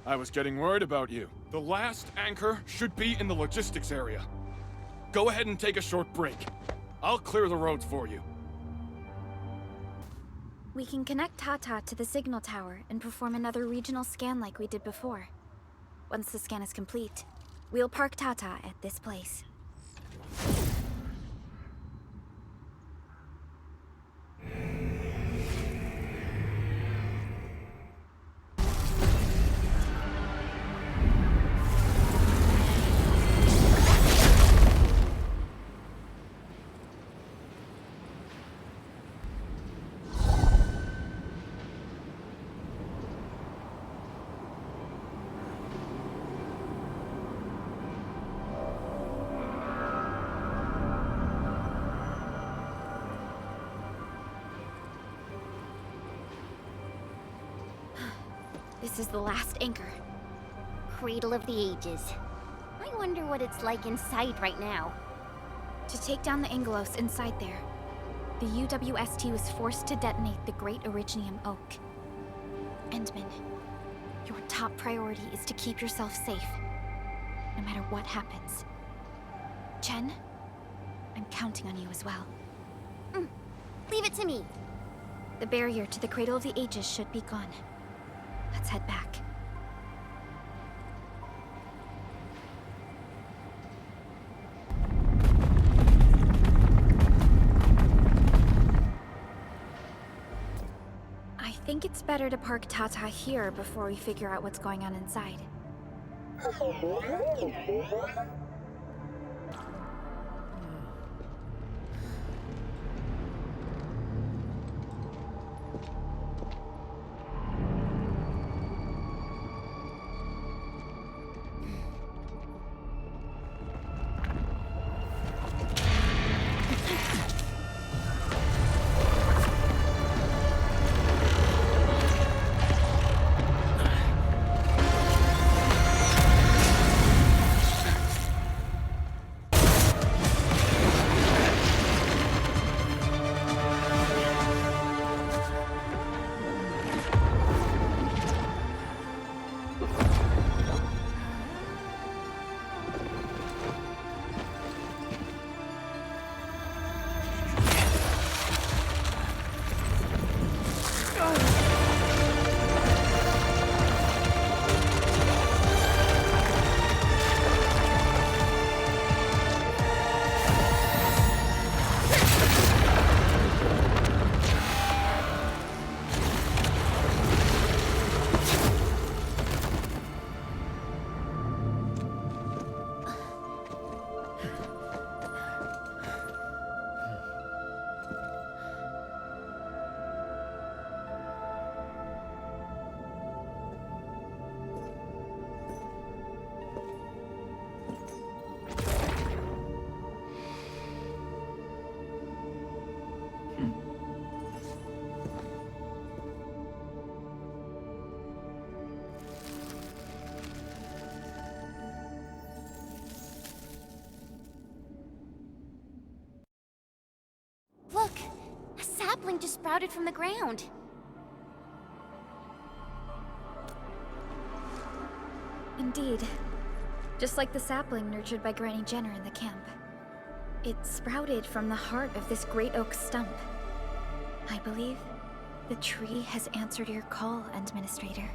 I was getting worried about you. The last anchor should be in the logistics area. Go ahead and take a short break. I'll clear the roads for you. We can connect Tata to the signal tower and perform another regional scan like we did before. Once the scan is complete, we'll park Tata at this place. This is the last anchor. Cradle of the Ages. I wonder what it's like inside right now. To take down the Angelos inside there, the UWST was forced to detonate the Great Originium Oak. Endman, your top priority is to keep yourself safe, no matter what happens. Chen, I'm counting on you as well. Leave it to me. The barrier to the Cradle of the Ages should be gone. Let's head back. I think it's better to park Tata here before we figure out what's going on inside. Look! A sapling just sprouted from the ground. Indeed. Just like the sapling nurtured by Granny Jenner in the camp. It sprouted from the heart of this great oak stump. I believe the tree has answered your call, Administrator.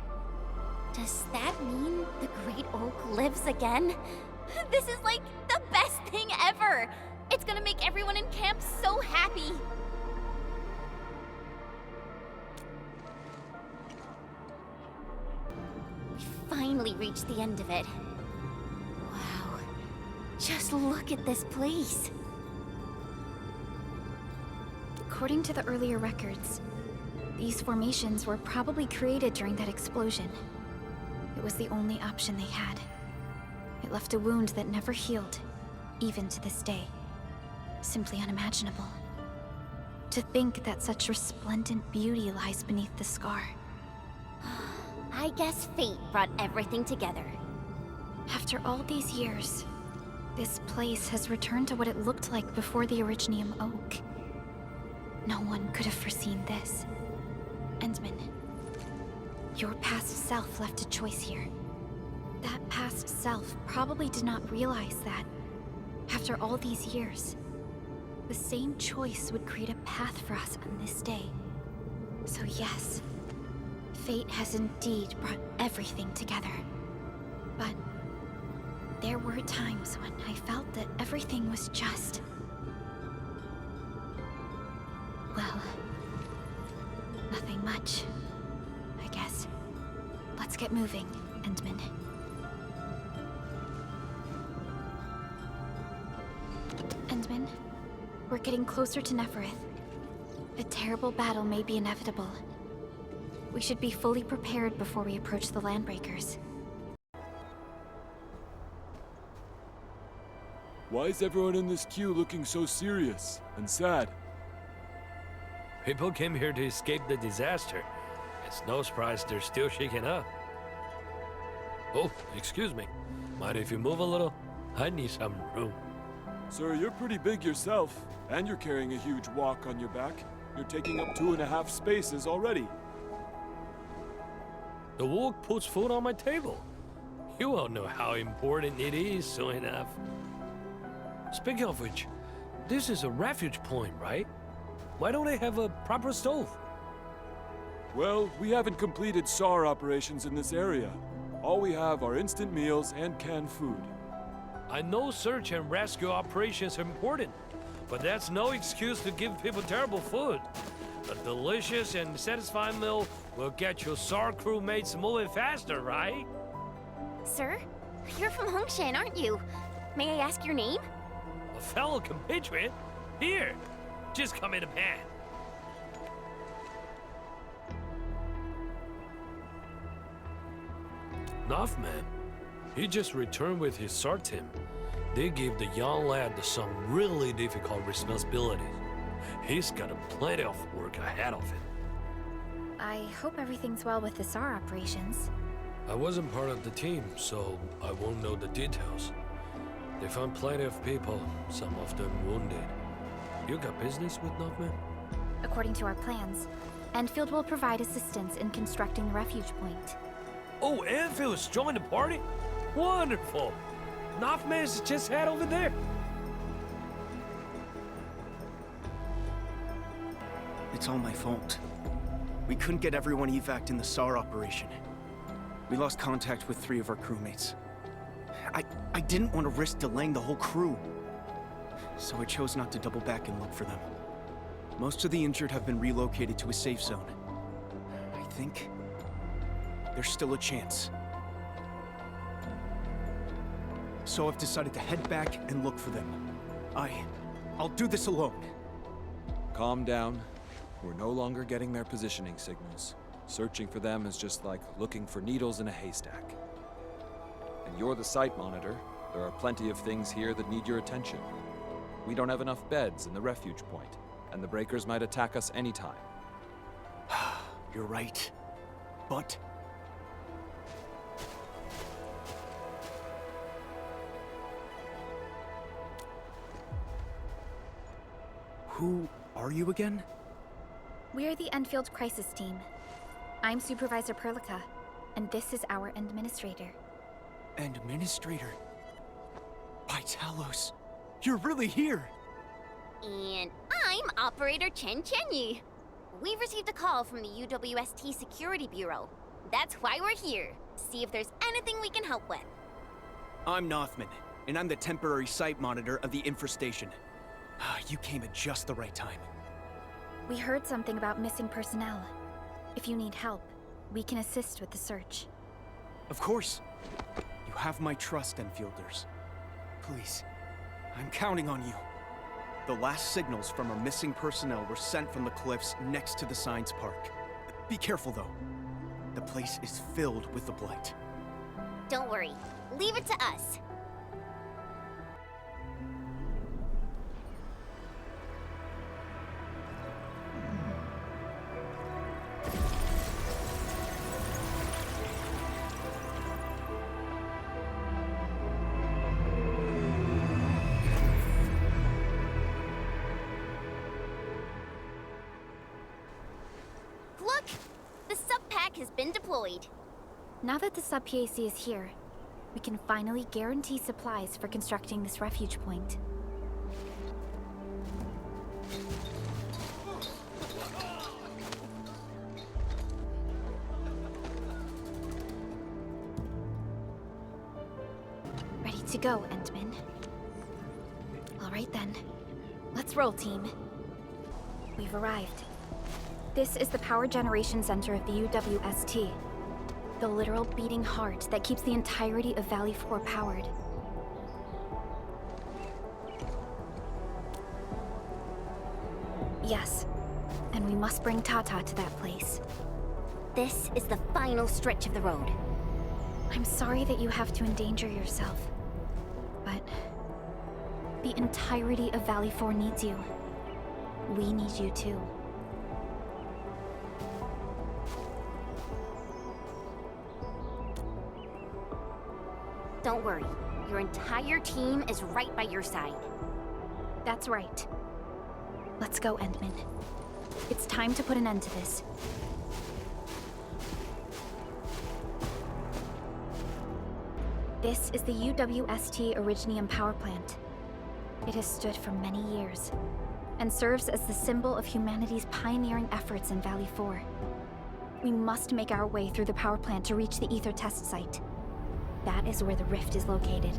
Does that mean the Great Oak lives again? This is like the best thing ever! It's gonna make everyone in camp so happy! We finally reached the end of it. Wow. Just look at this place. According to the earlier records, these formations were probably created during that explosion. It was the only option they had. It left a wound that never healed, even to this day. Simply unimaginable. To think that such resplendent beauty lies beneath the scar. I guess fate brought everything together. After all these years, this place has returned to what it looked like before the Originium Oak. No one could have foreseen this. Endman, your past self left a choice here. That past self probably did not realize that, after all these years, the same choice would create a path for us on this day. So yes, fate has indeed brought everything together. But there were times when I felt that everything was just... well, nothing much, I guess. Let's get moving, Endman. Endman, we're getting closer to Neferith. A terrible battle may be inevitable. We should be fully prepared before we approach the Landbreakers. Why is everyone in this queue looking so serious and sad? People came here to escape the disaster. It's no surprise they're still shaken up. Oh, excuse me. Mind if you move a little? I need some room. Sir, you're pretty big yourself, and you're carrying a huge walk on your back. You're taking up 2.5 spaces already. The walk puts food on my table. You all know how important it is soon enough. Speaking of which, this is a refuge point, right? Why don't they have a proper stove? Well, we haven't completed SAR operations in this area. All we have are instant meals and canned food. I know search and rescue operations are important, but that's no excuse to give people terrible food. A delicious and satisfying meal will get your SAR crewmates moving faster, right? Sir, you're from Hongshan, aren't you? May I ask your name? A fellow compatriot? Here, just come in a pan. Nothman. He just returned with his SAR team. They gave the young lad some really difficult responsibilities. He's got plenty of work ahead of him. I hope everything's well with the SAR operations. I wasn't part of the team, so I won't know the details. They found plenty of people, some of them wounded. You got business with Nothman? According to our plans, Endfield will provide assistance in constructing the refuge point. Oh, Endfield's joined the party? Wonderful! Nothman's just head over there. It's all my fault. We couldn't get everyone evac'd in the SAR operation. We lost contact with 3 of our crewmates. I didn't want to risk delaying the whole crew. So I chose not to double back and look for them. Most of the injured have been relocated to a safe zone. I think there's still a chance. So I've decided to head back and look for them. I'll do this alone. Calm down. We're no longer getting their positioning signals. Searching for them is just like looking for needles in a haystack. And you're the site monitor. There are plenty of things here that need your attention. We don't have enough beds in the refuge point, and the breakers might attack us anytime. You're right. But who are you again? We're the Endfield Crisis Team. I'm Supervisor Perlica, and this is our administrator. Administrator? By Talos, you're really here! And I'm Operator Chen Chenyu. We've received a call from the UWST Security Bureau. That's why we're here. See if there's anything we can help with. I'm Nothman, and I'm the temporary site monitor of the infestation. You came at just the right time. We heard something about missing personnel. If you need help, we can assist with the search. Of course. You have my trust, Enfielders. Please, I'm counting on you. The last signals from our missing personnel were sent from the cliffs next to the science park. Be careful, though. The place is filled with the Blight. Don't worry. Leave it to us. Look! The sub-pack has been deployed. Now that the sub-PAC is here, we can finally guarantee supplies for constructing this refuge point. Ready to go, Endman. All right then. Let's roll, team. We've arrived. This is the power generation center of the UWST. The literal beating heart that keeps the entirety of Valley 4 powered. Yes, and we must bring Tata to that place. This is the final stretch of the road. I'm sorry that you have to endanger yourself, but the entirety of Valley 4 needs you. We need you too. Don't worry. Your entire team is right by your side. That's right. Let's go, Endman. It's time to put an end to this. This is the UWST Originium power plant. It has stood for many years, and serves as the symbol of humanity's pioneering efforts in Valley 4. We must make our way through the power plant to reach the Ether test site. That is where the rift is located.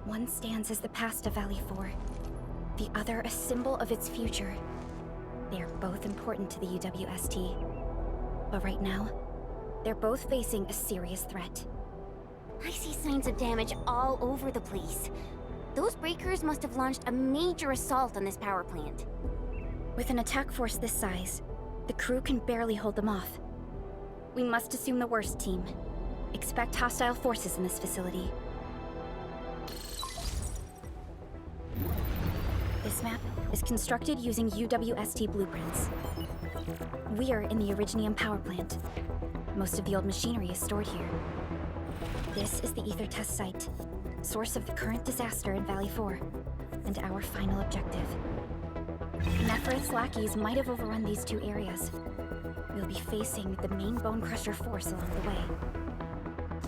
One stands as the past of Valley 4, the other a symbol of its future. They are both important to the UWST, but right now, they're both facing a serious threat. I see signs of damage all over the place. Those breakers must have launched a major assault on this power plant. With an attack force this size, the crew can barely hold them off. We must assume the worst, team. Expect hostile forces in this facility. This map is constructed using UWST blueprints. We're in the Originium power plant. Most of the old machinery is stored here. This is the Ether test site, source of the current disaster in Valley 4, and our final objective. Nefereth's lackeys might have overrun these two areas. We'll be facing the main Bone Crusher force along the way.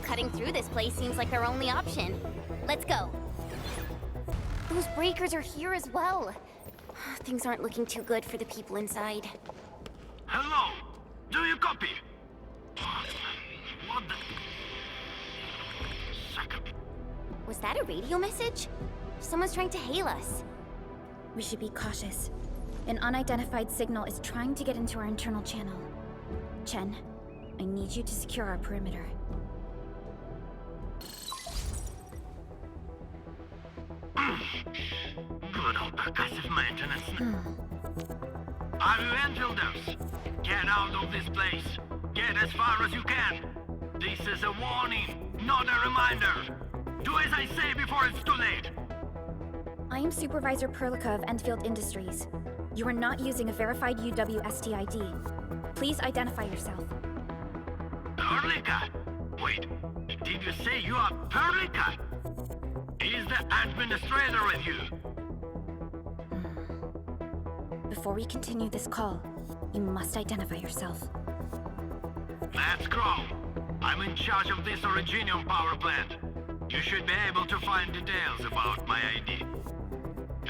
Cutting through this place seems like our only option. Let's go. Those breakers are here as well. Things aren't looking too good for the people inside. Hello? Do you copy? What the... Was that a radio message? Someone's trying to hail us. We should be cautious. An unidentified signal is trying to get into our internal channel. Chen, I need you to secure our perimeter. Good old percussive maintenance. Are you Enfielders? Get out of this place. Get as far as you can. This is a warning, not a reminder. Do as I say before it's too late. I am Supervisor Perlica of Endfield Industries. You are not using a verified UWST ID. Please identify yourself. Perlica? Wait, did you say you are Perlica? Is the administrator with you? Before we continue this call, you must identify yourself. That's Crow. I'm in charge of this Originium power plant. You should be able to find details about my ID.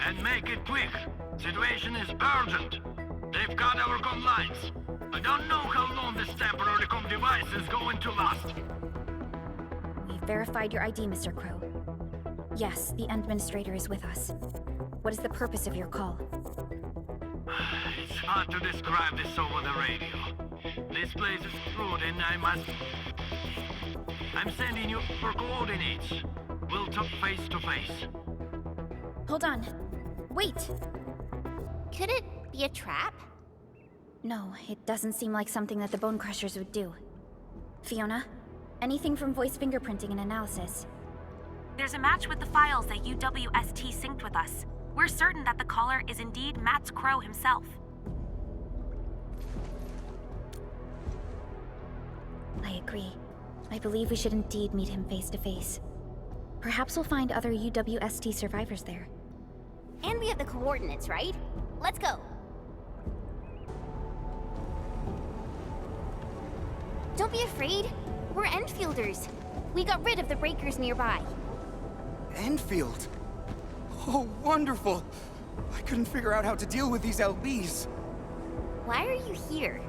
And make it quick. Situation is urgent. They've cut our comm lines. I don't know how long this temporary comm device is going to last. We've verified your ID, Mr. Crow. Yes, the administrator is with us. What is the purpose of your call? It's hard to describe this over the radio. This place is screwed and I'm sending you for coordinates. We'll talk face to face. Hold on. Wait! Could it be a trap? No, it doesn't seem like something that the Bone Crushers would do. Fiona, anything from voice fingerprinting and analysis? There's a match with the files that UWST synced with us. We're certain that the caller is indeed Matt Crow himself. I agree. I believe we should indeed meet him face to face. Perhaps we'll find other UWST survivors there. And we have the coordinates, right? Let's go. Don't be afraid. We're Enfielders. We got rid of the breakers nearby. Enfield? Oh, wonderful! I couldn't figure out how to deal with these LBs. Why are you here?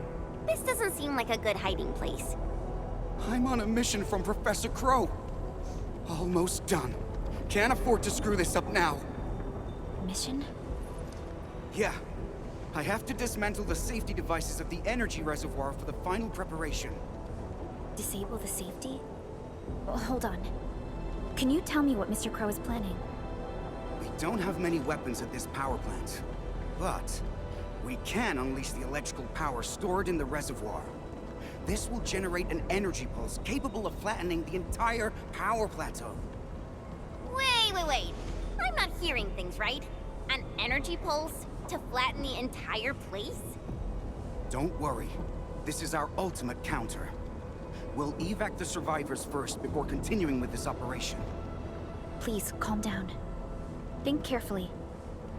This doesn't seem like a good hiding place. I'm on a mission from Professor Crow. Almost done. Can't afford to screw this up now. Mission? Yeah. I have to dismantle the safety devices of the energy reservoir for the final preparation. Disable the safety? Oh, hold on. Can you tell me what Mr. Crow is planning? We don't have many weapons at this power plant, but we can unleash the electrical power stored in the reservoir. This will generate an energy pulse capable of flattening the entire power plateau. Wait. I'm not hearing things right. An energy pulse to flatten the entire place? Don't worry. This is our ultimate counter. We'll evac the survivors first before continuing with this operation. Please, calm down. Think carefully.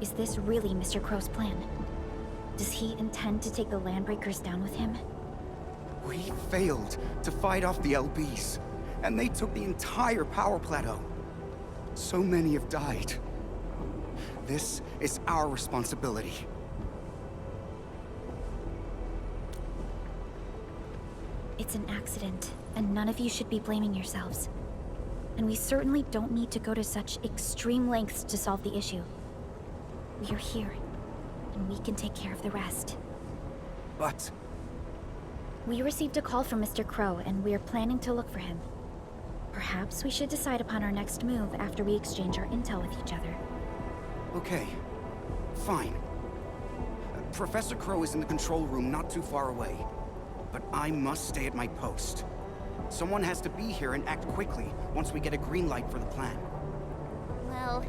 Is this really Mr. Crow's plan? Does he intend to take the Landbreakers down with him? We failed to fight off the LBs, and they took the entire power plateau. So many have died. This is our responsibility. It's an accident, and none of you should be blaming yourselves. And we certainly don't need to go to such extreme lengths to solve the issue. We are here, and we can take care of the rest. But... We received a call from Mr. Crow, and we are planning to look for him. Perhaps we should decide upon our next move after we exchange our intel with each other. Okay. Fine. Professor Crow is in the control room not too far away. But I must stay at my post. Someone has to be here and act quickly once we get a green light for the plan. Well,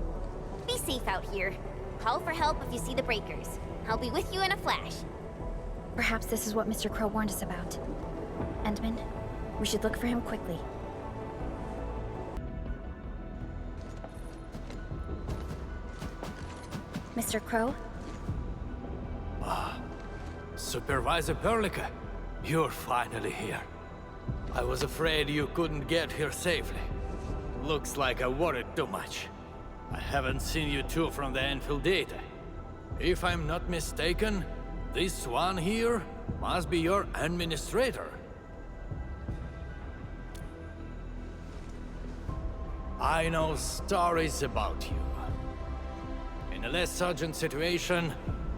be safe out here. Call for help if you see the breakers. I'll be with you in a flash. Perhaps this is what Mr. Crow warned us about. Endman, we should look for him quickly. Mr. Crow? Supervisor Perlica, you're finally here. I was afraid you couldn't get here safely. Looks like I worried too much. I haven't seen you two from the Enfield data. If I'm not mistaken, this one here must be your administrator. I know stories about you. In a less urgent situation,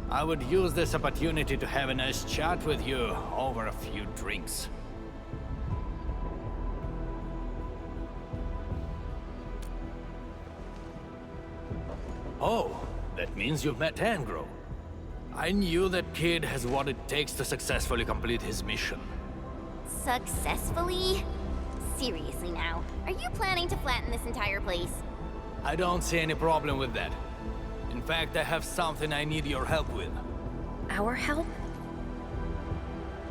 I would use this opportunity to have a nice chat with you over a few drinks. Oh, that means you've met Angro. I knew that kid has what it takes to successfully complete his mission. Successfully? Seriously now, are you planning to flatten this entire place? I don't see any problem with that. In fact, I have something I need your help with. Our help?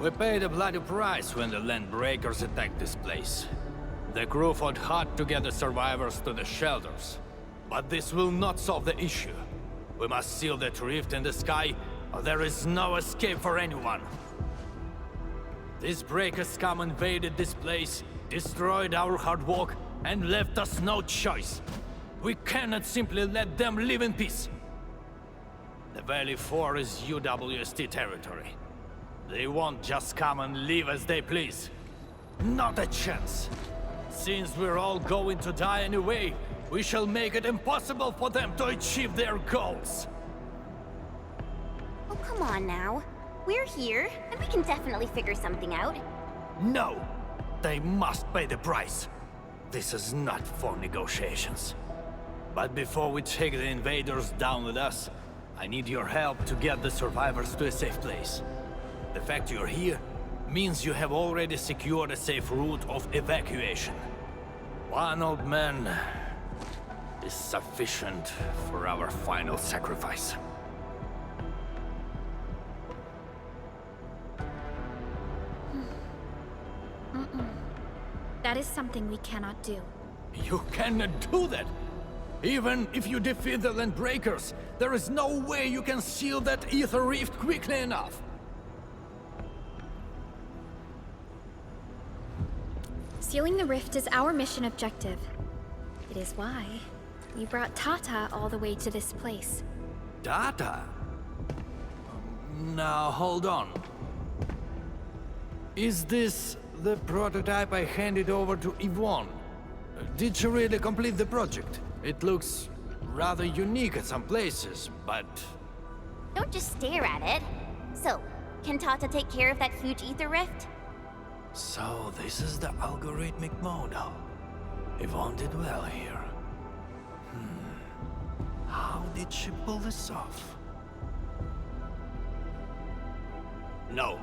We paid a bloody price when the Landbreakers attacked this place. The crew fought hard to get the survivors to the shelters. But this will not solve the issue. We must seal that rift in the sky, or there is no escape for anyone. These breakers scum invaded this place, destroyed our hard work, and left us no choice. We cannot simply let them live in peace. The Valley 4 is UWST territory. They won't just come and live as they please. Not a chance. Since we're all going to die anyway, we shall make it impossible for them to achieve their goals. Oh, come on now. We're here, and we can definitely figure something out. No! They must pay the price. This is not for negotiations. But before we take the invaders down with us, I need your help to get the survivors to a safe place. The fact you're here means you have already secured a safe route of evacuation. One old man is sufficient for our final sacrifice. That is something we cannot do. You cannot do that! Even if you defeat the Landbreakers, there is no way you can seal that ether rift quickly enough. Sealing the rift is our mission objective. It is why we brought Tata all the way to this place. Tata? Now, hold on. Is this the prototype I handed over to Yvonne? Did she really complete the project? It looks rather unique at some places, but... Don't just stare at it. So, can Tata take care of that huge ether rift? So, this is the algorithmic model. Yvonne did well here. How did she pull this off? No.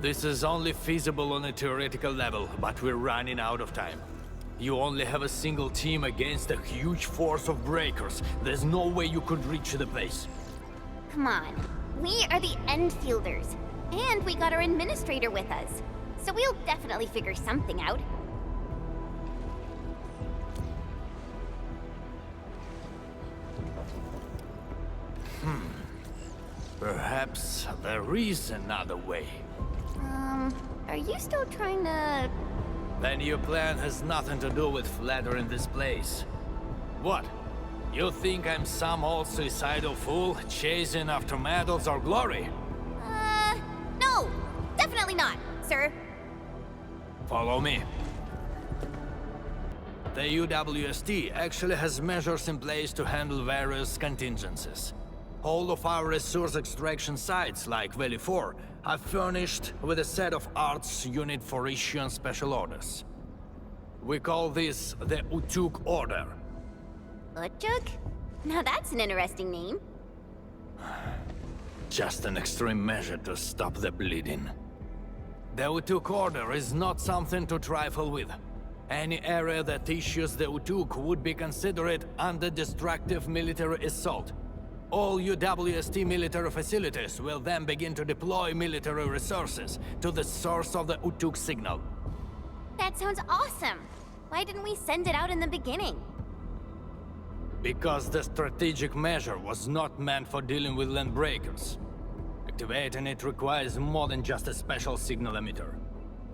This is only feasible on a theoretical level, but we're running out of time. You only have a single team against a huge force of breakers. There's no way you could reach the place. Come on. We are the Endfielders. And we got our administrator with us. So we'll definitely figure something out. Perhaps there is another way. Are you still trying to... Then your plan has nothing to do with flattering this place. What? You think I'm some old suicidal fool chasing after medals or glory? No! Definitely not, sir. Follow me. The UWST actually has measures in place to handle various contingencies. All of our resource extraction sites, like Valley 4, are furnished with a set of arts unit for issuing special orders. We call this the Utuk Order. Utuk? Now that's an interesting name. Just an extreme measure to stop the bleeding. The Utuk Order is not something to trifle with. Any area that issues the Utuk would be considered under destructive military assault. All UWST military facilities will then begin to deploy military resources to the source of the Utuk signal. That sounds awesome! Why didn't we send it out in the beginning? Because the strategic measure was not meant for dealing with land breakers. Activating it requires more than just a special signal emitter.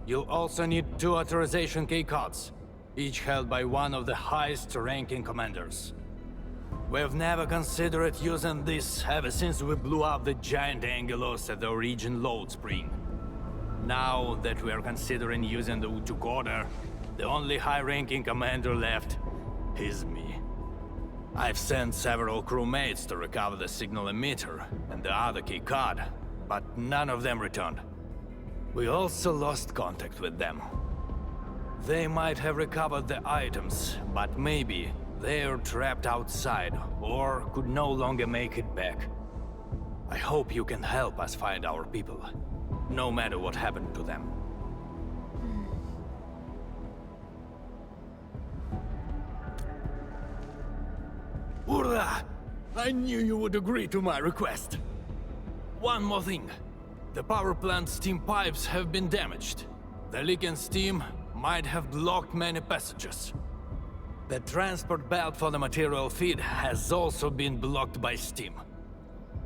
You'll also need 2 authorization keycards, each held by one of the highest-ranking commanders. We've never considered using this ever since we blew up the giant Angelos at the Origin Load Spring. Now that we are considering using the Utuk Order, the only high-ranking commander left is me. I've sent several crewmates to recover the signal emitter and the other key card, but none of them returned. We also lost contact with them. They might have recovered the items, but maybe they're trapped outside or could no longer make it back. I hope you can help us find our people, no matter what happened to them. Hurrah! I knew you would agree to my request. One more thing. The power plant's steam pipes have been damaged. The leaking steam might have blocked many passages. The transport belt for the material feed has also been blocked by steam.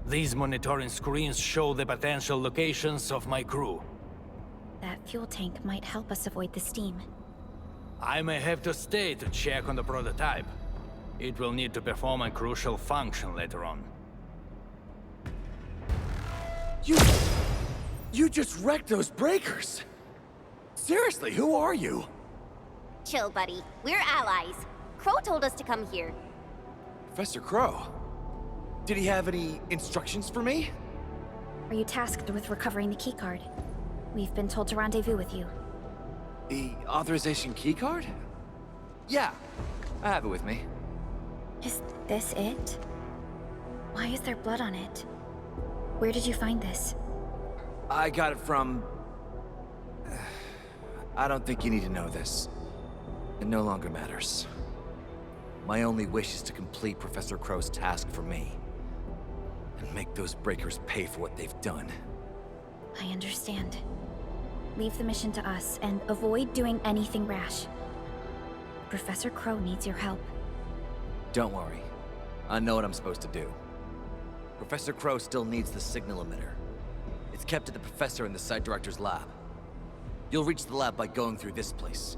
These monitoring screens show the potential locations of my crew. That fuel tank might help us avoid the steam. I may have to stay to check on the prototype. It will need to perform a crucial function later on. You just wrecked those breakers! Seriously, who are you? Chill, buddy. We're allies. Crow told us to come here. Professor Crow? Did he have any instructions for me? Are you tasked with recovering the keycard? We've been told to rendezvous with you. The authorization keycard? Yeah, I have it with me. Is this it? Why is there blood on it? Where did you find this? I got it from... I don't think you need to know this. It no longer matters. My only wish is to complete Professor Crow's task for me. And make those breakers pay for what they've done. I understand. Leave the mission to us, and avoid doing anything rash. Professor Crow needs your help. Don't worry. I know what I'm supposed to do. Professor Crow still needs the signal emitter. It's kept at the professor in the site director's lab. You'll reach the lab by going through this place.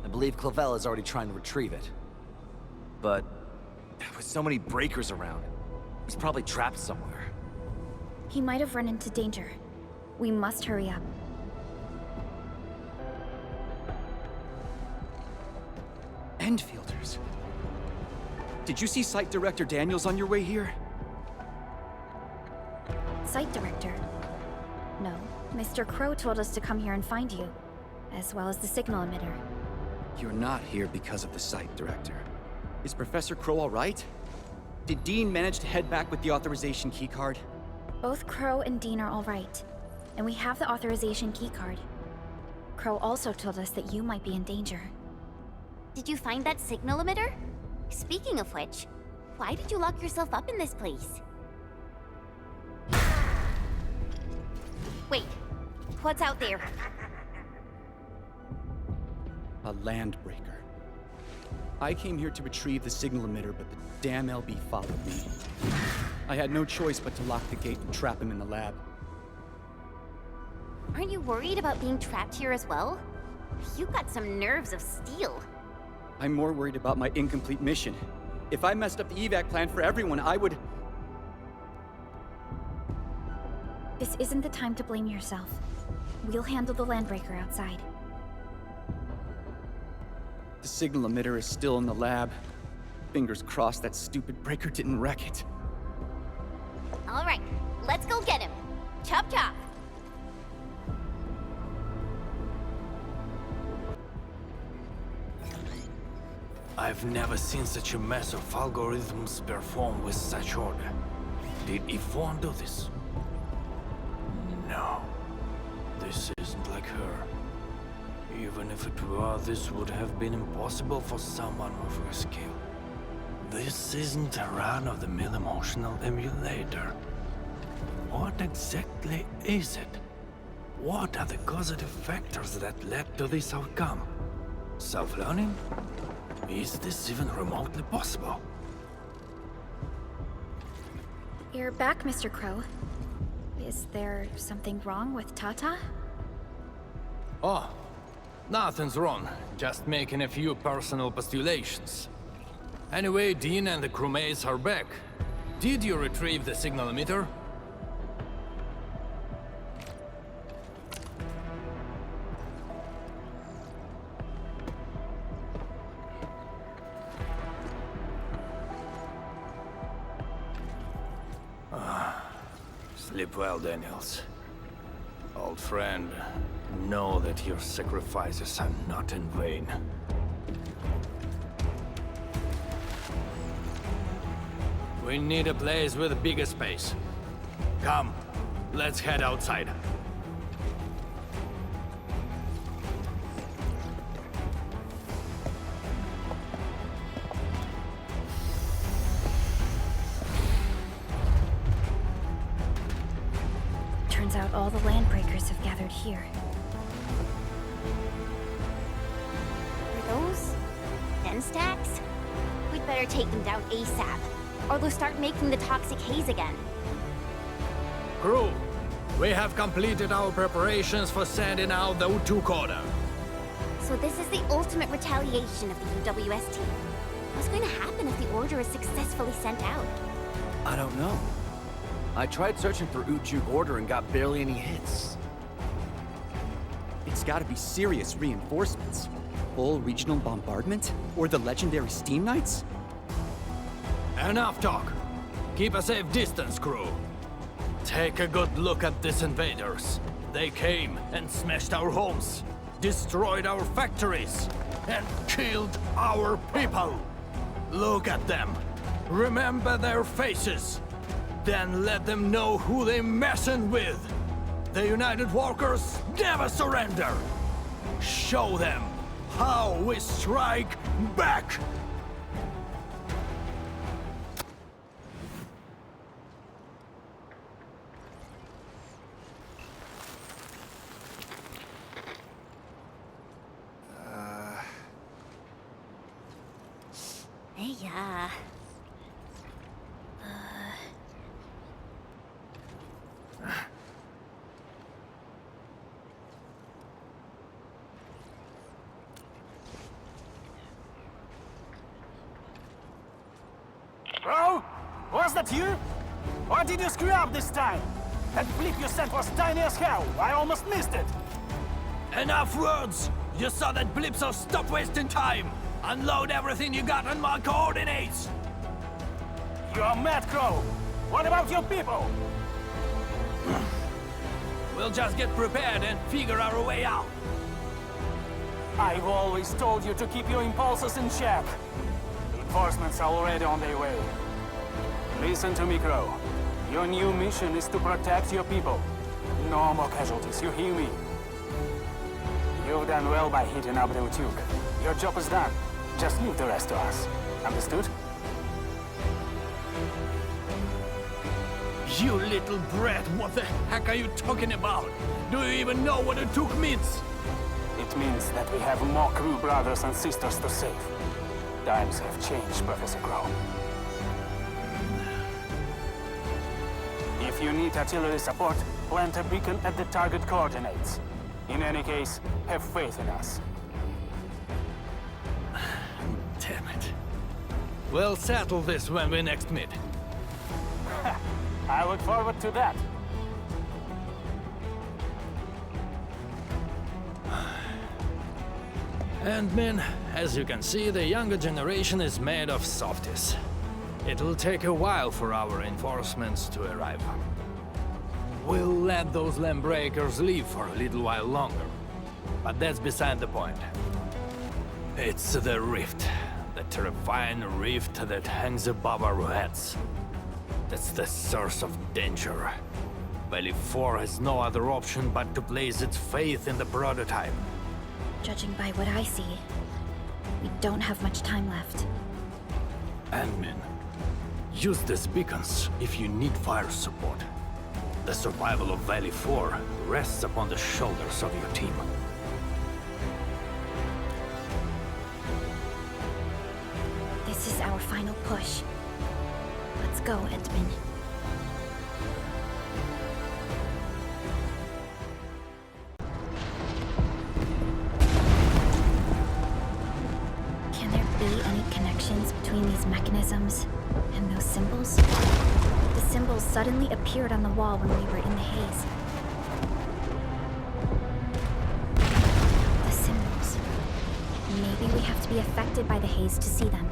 I believe Clavel is already trying to retrieve it. But with so many breakers around, he's probably trapped somewhere. He might have run into danger. We must hurry up. Endfielders. Did you see Site Director Daniels on your way here? Site Director? No. Mr. Crow told us to come here and find you, as well as the signal emitter. You're not here because of the Site Director. Is Professor Crow all right? Did Dean manage to head back with the authorization keycard? Both Crow and Dean are all right, and we have the authorization keycard. Crow also told us that you might be in danger. Did you find that signal emitter? Speaking of which, why did you lock yourself up in this place? Wait, what's out there? A land breaker. I came here to retrieve the signal emitter, but the damn LB followed me. I had no choice but to lock the gate and trap him in the lab. Aren't you worried about being trapped here as well? You've got some nerves of steel. I'm more worried about my incomplete mission. If I messed up the evac plan for everyone, I would... This isn't the time to blame yourself. We'll handle the landbreaker outside. The signal emitter is still in the lab. Fingers crossed that stupid breaker didn't wreck it. All right, let's go get him. Chop chop. I've never seen such a mess of algorithms performed with such order. Did Yvonne do this? No. This isn't like her. Even if it were, this would have been impossible for someone of her skill. This isn't a run-of-the-mill emotional emulator. What exactly is it? What are the causative factors that led to this outcome? Self-learning? Is this even remotely possible? You're back, Mr. Crow. Is there something wrong with Tata? Oh, nothing's wrong. Just making a few personal postulations. Anyway, Dean and the crewmates are back. Did you retrieve the signal emitter? Sleep well, Daniels. Old friend, know that your sacrifices are not in vain. We need a place with a bigger space. Come, let's head outside. Turns out all the landbreakers have gathered here. Are those den stacks? We'd better take them down ASAP, or they'll start making the toxic haze again. Crew, we have completed our preparations for sending out the U2 Coda. So this is the ultimate retaliation of the UWST. What's going to happen if the order is successfully sent out? I don't know. I tried searching for Ujuk order and got barely any hits. It's gotta be serious reinforcements. Full regional bombardment? Or the legendary Steam Knights? Enough talk. Keep a safe distance, crew. Take a good look at these invaders. They came and smashed our homes, destroyed our factories, and killed our people. Look at them. Remember their faces. Then let them know who they're messing with. The United Walkers never surrender. Show them how we strike back. Hey, yeah. Bro? Was that you? Or did you screw up this time? That blip you sent was tiny as hell. I almost missed it. Enough words! You saw that blip, so stop wasting time! Unload everything you got on my coordinates! You're mad, Crow. What about your people? We'll just get prepared and figure our way out. I've always told you to keep your impulses in check. Reinforcements are already on their way. Listen to me, Crow. Your new mission is to protect your people. No more casualties, you hear me? You've done well by hitting up the Utuk. Your job is done. Just leave the rest to us. Understood? You little brat, what the heck are you talking about? Do you even know what a toque means? It means that we have more crew brothers and sisters to save. Times have changed, Professor Crow. If you need artillery support, plant a beacon at the target coordinates. In any case, have faith in us. Damn it. We'll settle this when we next meet. I look forward to that. And men, as you can see, the younger generation is made of softies. It'll take a while for our reinforcements to arrive. We'll let those land breakers leave for a little while longer. But that's beside the point. It's the rift. The terrifying rift that hangs above our heads. That's the source of danger. Valley 4 has no other option but to place its faith in the prototype. Judging by what I see, we don't have much time left. Admin, use these beacons if you need fire support. The survival of Valley 4 rests upon the shoulders of your team. This is our final push. Let's go, Edmund. Can there be any connections between these mechanisms and those symbols? The symbols suddenly appeared on the wall when we were in the haze. The symbols. Maybe we have to be affected by the haze to see them.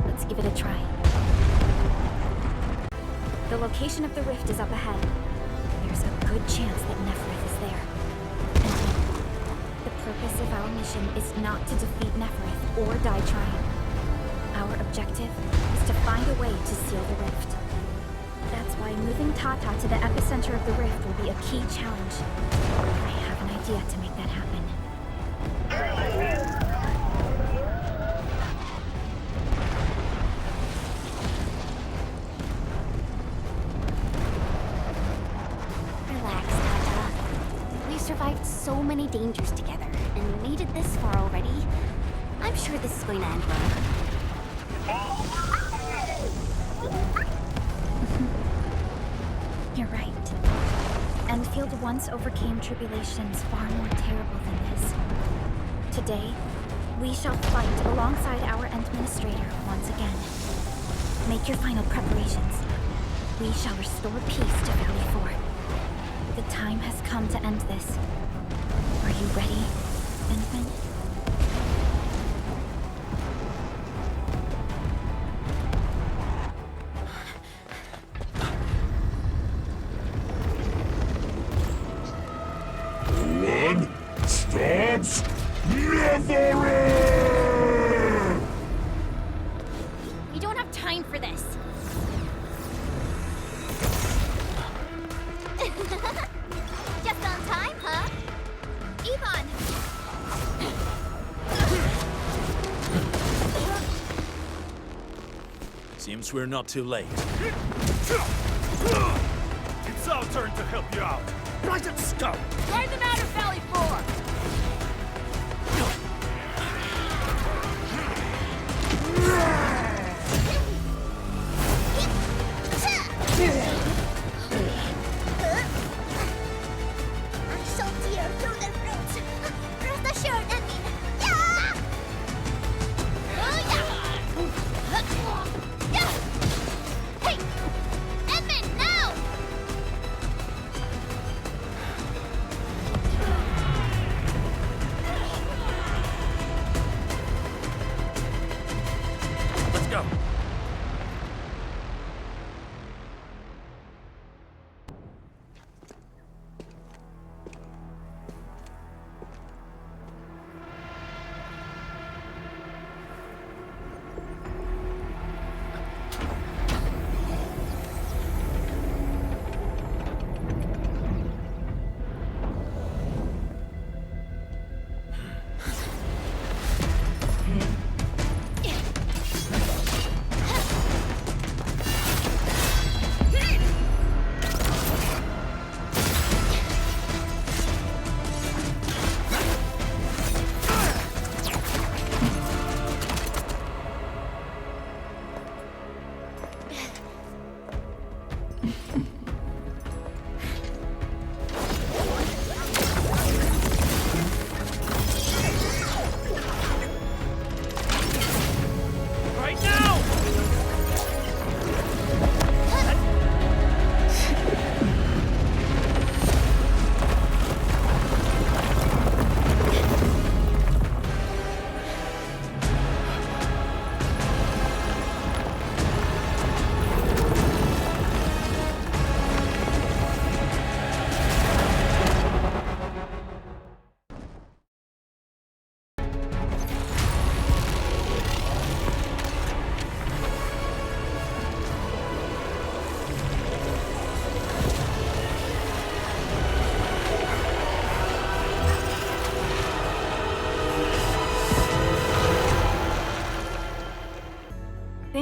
Let's give it a try. The location of the rift is up ahead. There's a good chance that Neferith is there. And the purpose of our mission is not to defeat Neferith or die trying. Our objective is to find a way to seal the rift. That's why moving Tata to the epicenter of the rift will be a key challenge. I have an idea to make that happen. Relax, Tata. We've survived so many dangers together and made it this far already. I'm sure this is going to end well. You're right. Endfield once overcame tribulations far more terrible than this. Today, we shall fight alongside our administrator once again. Make your final preparations. We shall restore peace to Valley 4. The time has come to end this. Are you ready, Endman? One stops never! We don't have time for this. Just on time, huh? Ivan! Seems we're not too late. It's our turn to help you out. Right at scout! Drive them out of Valley 4! I shall tear through their throats. Rest assured, Edmund. Yeah! Hey! Edmund, now!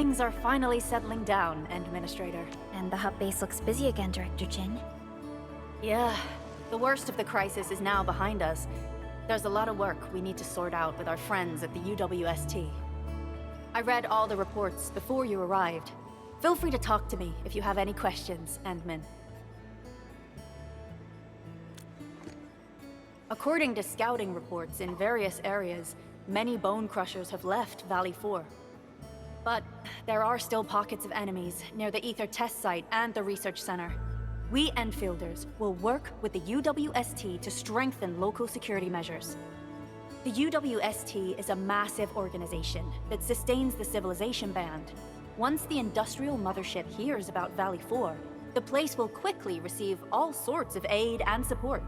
things are finally settling down, Administrator. And the hub base looks busy again, Director Jin. Yeah, the worst of the crisis is now behind us. There's a lot of work we need to sort out with our friends at the UWST. I read all the reports before you arrived. Feel free to talk to me if you have any questions, Endman. According to scouting reports in various areas, many bone crushers have left Valley 4. But there are still pockets of enemies near the Ether test site and the research center. We Endfielders will work with the UWST to strengthen local security measures. The UWST is a massive organization that sustains the Civilization Band. Once the industrial mothership hears about Valley 4, the place will quickly receive all sorts of aid and support.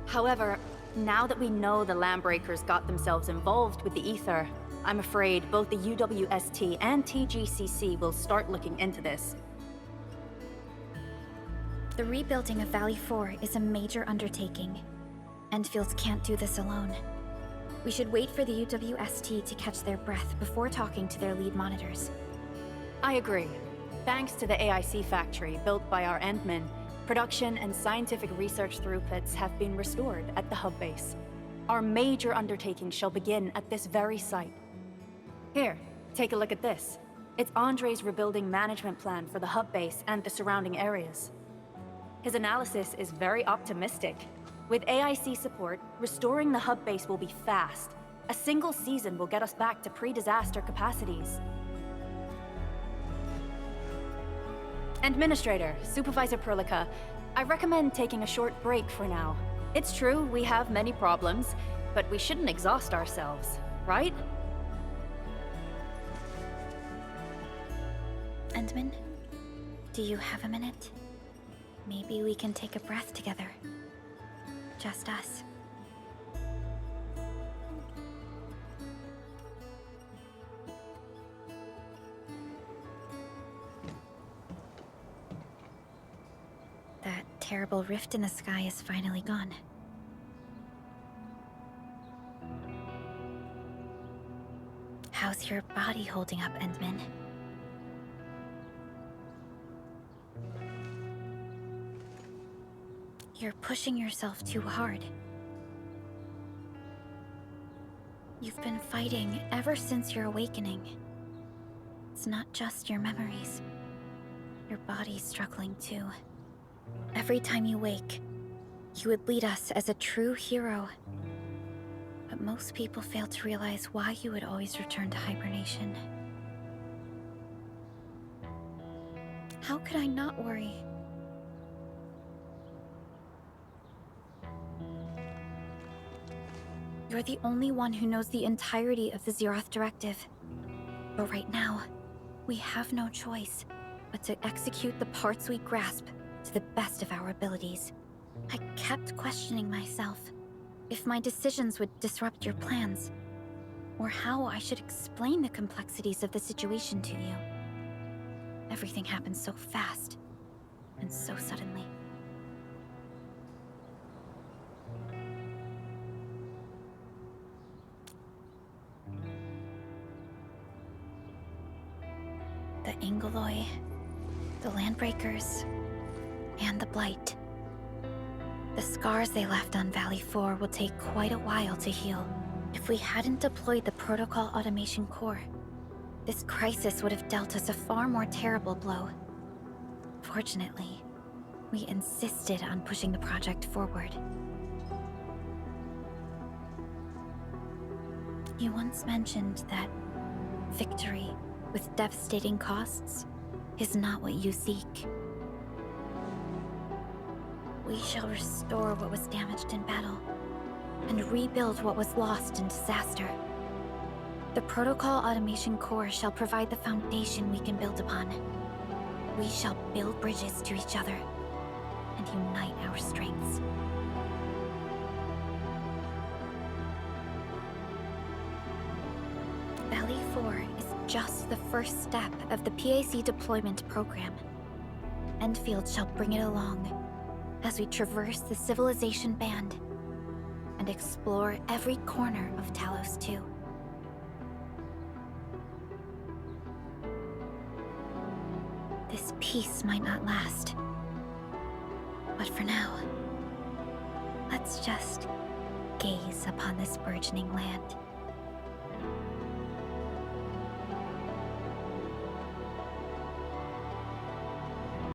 However, now that we know the Landbreakers got themselves involved with the Ether, I'm afraid both the UWST and TGCC will start looking into this. The rebuilding of Valley 4 is a major undertaking. Endfields can't do this alone. We should wait for the UWST to catch their breath before talking to their lead monitors. I agree. Thanks to the AIC factory built by our Endmen, production and scientific research throughputs have been restored at the hub base. Our major undertaking shall begin at this very site. Here, take a look at this. It's Andre's rebuilding management plan for the hub base and the surrounding areas. His analysis is very optimistic. With AIC support, restoring the hub base will be fast. A single season will get us back to pre-disaster capacities. Administrator, Supervisor Perlica, I recommend taking a short break for now. It's true, we have many problems, but we shouldn't exhaust ourselves, right? Endman, do you have a minute? Maybe we can take a breath together. Just us. That terrible rift in the sky is finally gone. How's your body holding up, Endman? You're pushing yourself too hard. You've been fighting ever since your awakening. It's not just your memories. Your body's struggling too. Every time you wake, you would lead us as a true hero. But most people fail to realize why you would always return to hibernation. How could I not worry? You're the only one who knows the entirety of the Zeroth Directive. But right now, we have no choice but to execute the parts we grasp to the best of our abilities. I kept questioning myself if my decisions would disrupt your plans, or how I should explain the complexities of the situation to you. Everything happened so fast, and so suddenly. The Ingoloi, the Landbreakers, and the Blight. The scars they left on Valley 4 will take quite a while to heal. If we hadn't deployed the Protocol Automation Core, this crisis would have dealt us a far more terrible blow. Fortunately, we insisted on pushing the project forward. You once mentioned that victory with devastating costs is not what you seek. We shall restore what was damaged in battle, and rebuild what was lost in disaster. The Protocol Automation Core shall provide the foundation we can build upon. We shall build bridges to each other, and unite our strengths. Valley 4 is just the first step of the PAC deployment program. Endfield shall bring it along as we traverse the Civilization Band and explore every corner of Talos 2. This peace might not last. But for now, let's just gaze upon this burgeoning land.